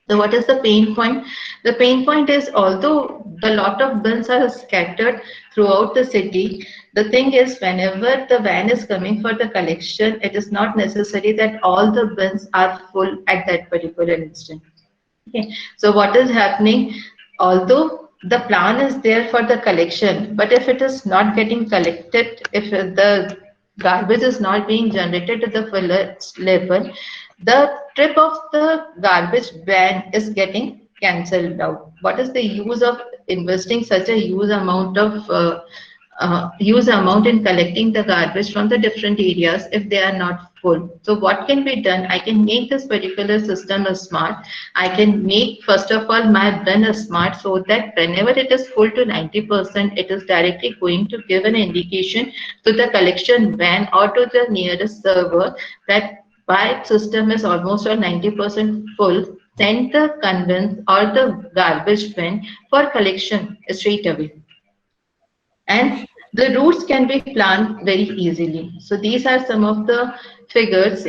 So what is the pain point? The pain point is, although the lot of bins are scattered throughout the city, the thing is, whenever the van is coming for the collection, it is not necessary that all the bins are full at that particular instant. Okay. So what is happening? Although the plan is there for the collection, but if it is not getting collected, if the garbage is not being generated to the fullest level, the trip of the garbage van is getting cancelled out. What is the use of investing such a huge amount in collecting the garbage from the different areas if they are not full? So what can be done? I can make this particular system as smart. I can make, first of all, my bin as smart, so that whenever it is full to 90%, it is directly going to give an indication to the collection van or to the nearest server that my system is almost 90% full. send the conveyance or the garbage bin for collection straight away. And the routes can be planned very easily. So these are some of the figures,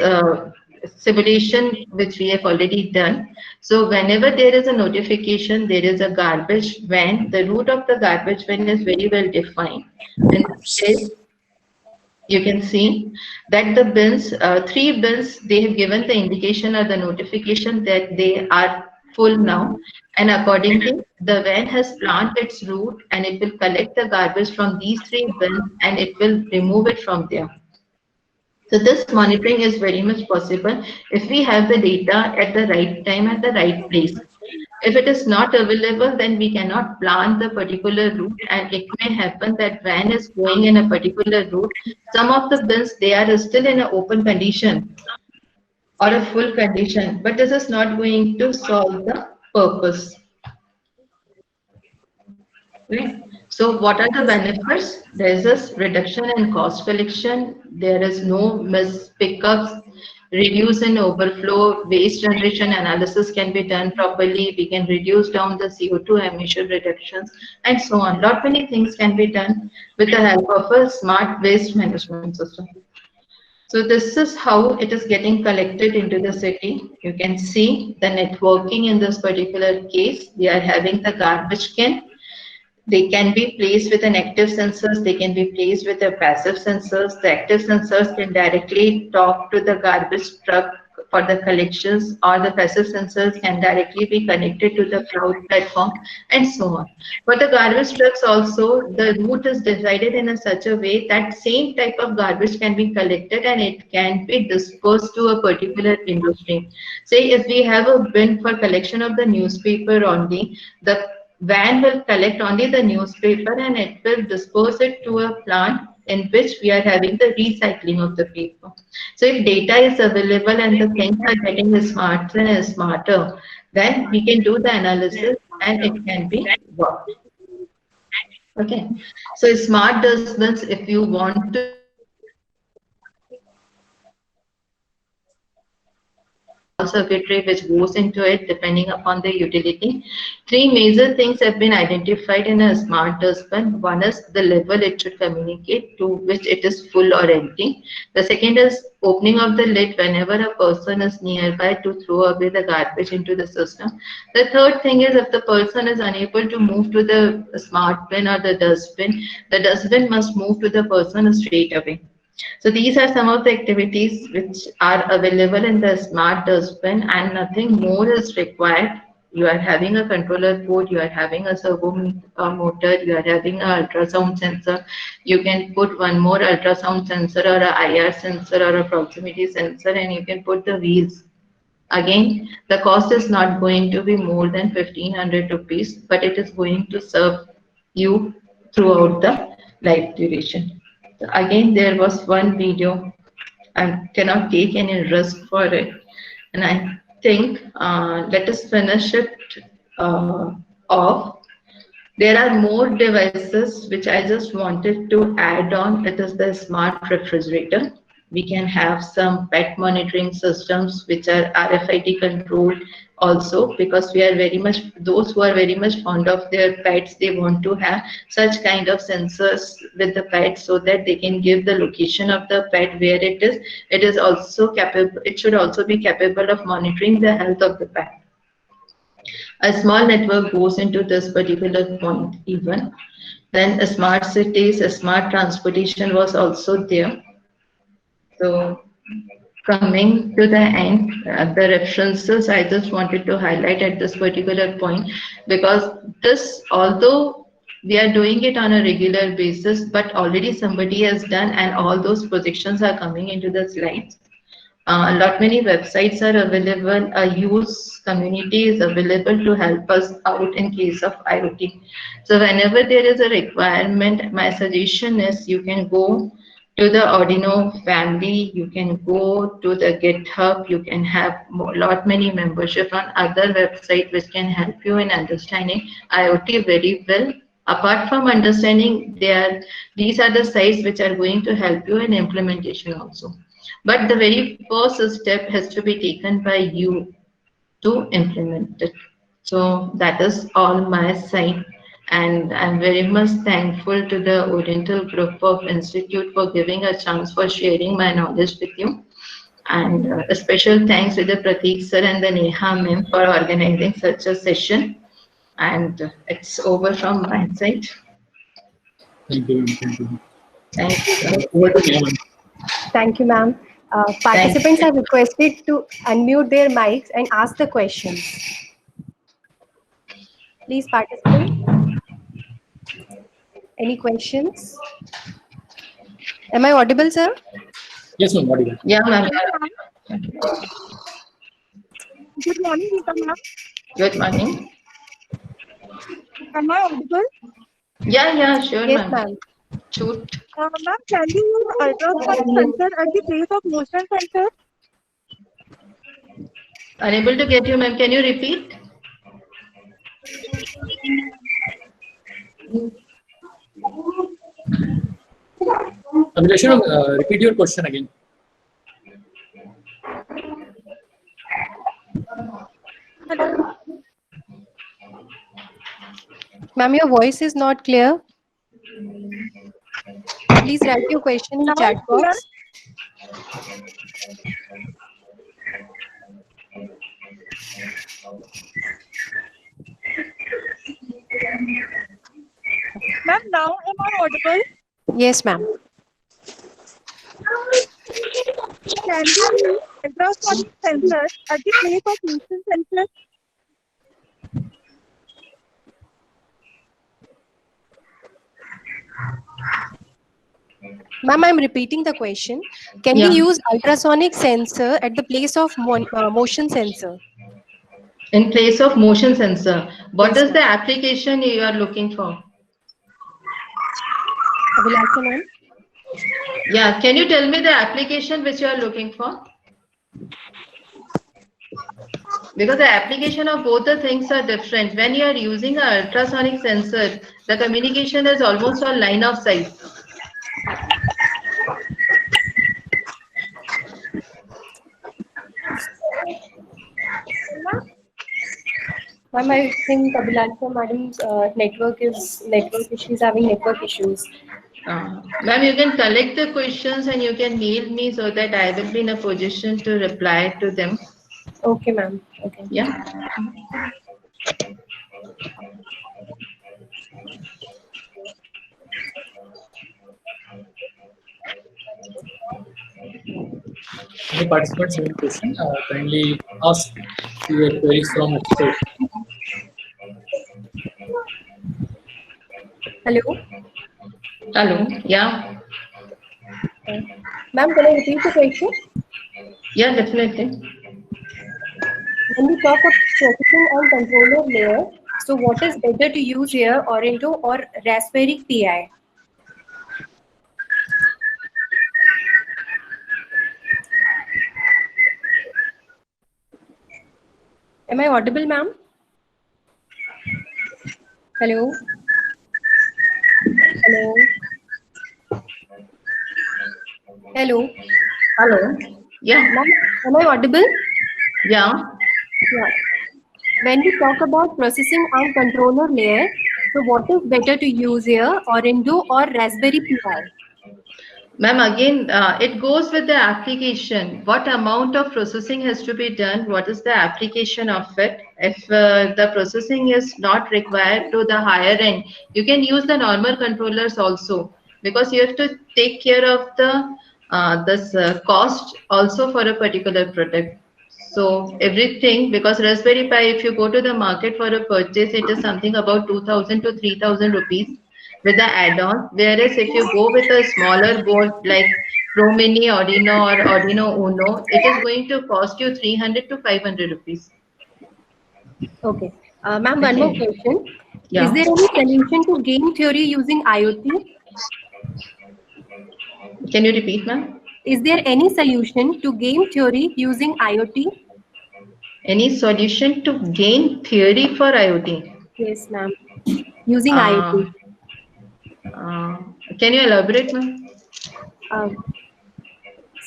simulation which we have already done. So whenever there is a notification, there is a garbage van, the route of the garbage van is very well defined. In this case, you can see that the bins, 3 bins, they have given the indication or the notification that they are full now. And accordingly, the van has planned its route and it will collect the garbage from these 3 bins and it will remove it from there. So this monitoring is very much possible if we have the data at the right time at the right place. If it is not available, then we cannot plan the particular route, and it may happen that van is going in a particular route. Some of the bins, they are still in an open condition or a full condition, but this is not going to solve the purpose. Right. So what are the benefits? There is a reduction in cost collection. There is no miss pickups, reduce in overflow, waste generation analysis can be done properly. We can reduce down the CO2 emission reductions and so on. Lot many things can be done with the help of a smart waste management system. So this is how it is getting collected into the city. You can see the networking in this particular case. We are having the garbage can. They can be placed with an active sensors, they can be placed with a passive sensors. The active sensors can directly talk to the garbage truck for the collections, or the passive sensors can directly be connected to the cloud platform and so on. For the garbage trucks also, the route is decided in a such a way that same type of garbage can be collected and it can be dispersed to a particular industry. Say if we have a bin for collection of the newspaper only, the van will collect only the newspaper and it will disperse it to a plant in which we are having the recycling of the paper. So if data is available and the things are getting smarter and smarter, then we can do the analysis and it can be worked. Okay. So smart dustbins, if you want to circuitry which goes into it depending upon the utility. 3 major things have been identified in a smart dustbin. One is the level it should communicate to which it is full or empty. The second is opening of the lid whenever a person is nearby to throw away the garbage into the system. The third thing is if the person is unable to move to the smart bin or the dustbin must move to the person straight away. So these are some of the activities which are available in the smart dustbin and nothing more is required. You are having a controller board, you are having a servo motor, you are having an ultrasound sensor. You can put one more ultrasound sensor or a IR sensor or a proximity sensor and you can put the wheels. Again, the cost is not going to be more than 1500 rupees, but it is going to serve you throughout the life duration. So again, there was one video. I cannot take any risk for it, and I think let us finish it off. There are more devices which I just wanted to add on. It is the smart refrigerator. We can have some pet monitoring systems which are RFID controlled also, because we are very much, those who are very much fond of their pets, they want to have such kind of sensors with the pet so that they can give the location of the pet where it is. It is also capable, it should also be capable of monitoring the health of the pet. A small network goes into this particular point even. Then a smart cities, a smart transportation was also there. So coming to the end, the references I just wanted to highlight at this particular point, because this, although we are doing it on a regular basis, but already somebody has done and all those projections are coming into the slides. A lot many websites are available, a use community is available to help us out in case of IoT. So whenever there is a requirement, my suggestion is you can go to the Arduino family, you can go to the GitHub, you can have lot many membership on other websites which can help you in understanding IoT very well. Apart from understanding, these are the sites which are going to help you in implementation also. But the very first step has to be taken by you to implement it. So that is all my side. And I'm very much thankful to the Oriental Group of Institute for giving a chance for sharing my knowledge with you. And a special thanks to the Prateek sir and the Neha ma'am for organizing such a session. And it's over from my side. Thank you. Thank you. Thank you, sir. Over to Neha. Thank you, ma'am. Participants are requested to unmute their mics and ask the questions. Please participate. Any questions? Am I audible, sir? Yes, ma'am. Audible. Yeah, ma'am. Good morning, Geeta ma'am. Good morning. Am I audible? Yeah, sure, Yes, ma'am. ma'am. Shoot. Ma'am, can you use ultrasonic sensor at the place of motion sensor? Unable to get you, ma'am. Can you repeat? Abhilasha, repeat your question again. Hello. Ma'am, your voice is not clear. Please write your question in the Now chat it's clear? box. Ma'am, now am I audible? Yes, ma'am. Can you use ultrasonic sensor at the place of motion sensor? Ma'am, I'm repeating the question. Can Yeah. we use ultrasonic sensor at the place of motion sensor? In place of motion sensor, what Yes, is the application you are looking for? Abhilasha, ma'am? Yeah, can you tell me the application which you are looking for? Because the application of both the things are different. When you are using an ultrasonic sensor, the communication is almost on line of sight. Ma'am, I think Abhilasha madam's network she's having network issues. Ma'am, you can collect the questions and you can mail me so that I will be in a position to reply to them. Okay, ma'am. Okay. Yeah. Any participants have any question? Kindly ask your queries from expert. Hello? Hello. Yeah. Ma'am, can I repeat the question? Yeah, definitely. When we talk of processing and controller layer, so what is better to use here, Orento or Raspberry Pi? Am I audible, ma'am? Hello? Hello? Hello? Hello. Yeah. Ma'am, am I audible? Yeah. Yeah. When we talk about processing and controller layer, so what is better to use here, Orendo or Raspberry Pi? Ma'am, again, it goes with the application. What amount of processing has to be done? What is the application of it? If the processing is not required to the higher end, you can use the normal controllers also, because you have to take care of the this cost also for a particular product. So everything, because Raspberry Pi, if you go to the market for a purchase, it is something about 2,000 to 3,000 rupees with the add-on. Whereas if you go with a smaller board like Pro Mini, Arduino or Arduino Uno, it is going to cost you 300 to 500 rupees. Okay. Ma'am, one more Okay. question. Yeah. Is there any solution to game theory using IoT? Can you repeat, ma'am? Is there any solution to game theory using IoT? Any solution to gain theory for IoT? Yes, ma'am. Using Uh, IoT. can you elaborate, ma'am?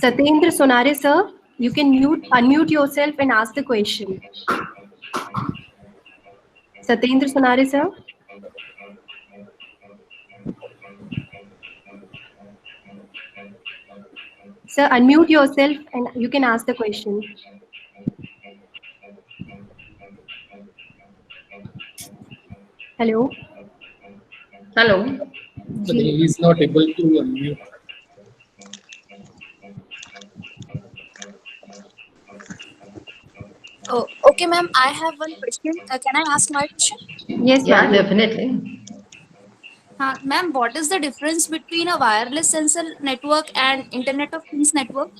Satyendra Sonare, sir, You can unmute yourself and ask the question. Satyendra Sonare sir. Sir, unmute yourself and you can ask the question. Hello. Hello. But he is not able to unmute. Oh, okay, ma'am. I have one question. Can I ask my question? Yes, Yeah, ma'am. definitely. Ma'am, what is the difference between a wireless sensor network and Internet of Things network?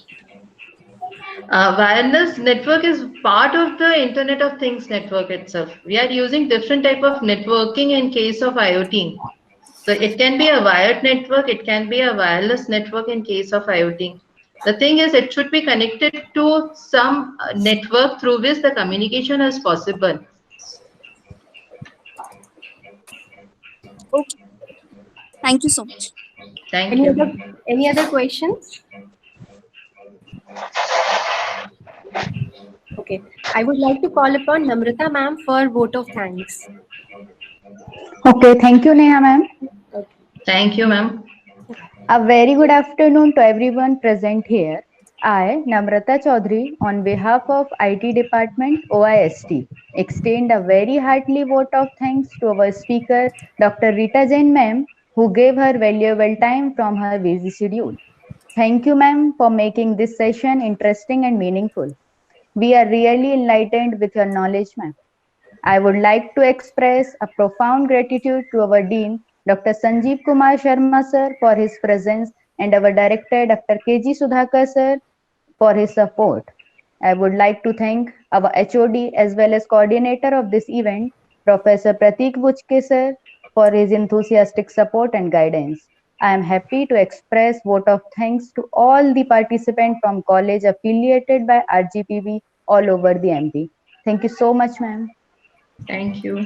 Wireless network is part of the Internet of Things network itself. We are using different type of networking in case of IoT. So it can be a wired network, it can be a wireless network in case of IoT. The thing is, it should be connected to some network through which the communication is possible. Okay. Thank you so much. Thank Any you. other questions? Okay. I would like to call upon Namrata ma'am for vote of thanks. Okay, thank you, Neha ma'am. Thank you, ma'am. A very good afternoon to everyone present here. I, Namrata Chaudhary, on behalf of IT Department OIST, extend a very heartily vote of thanks to our speaker, Dr. Rita Jain ma'am, who gave her valuable time from her busy schedule. Thank you, ma'am, for making this session interesting and meaningful. We are really enlightened with your knowledge, ma'am. I would like to express a profound gratitude to our Dean, Dr. Sanjeev Kumar Sharma sir, for his presence and our Director, Dr. K.G. Sudhakar sir, for his support. I would like to thank our HOD as well as coordinator of this event, Professor Pratik Buchke sir, for his enthusiastic support and guidance. I am happy to express vote of thanks to all the participants from college affiliated by RGPV all over the MP. Thank you so much, ma'am. Thank you.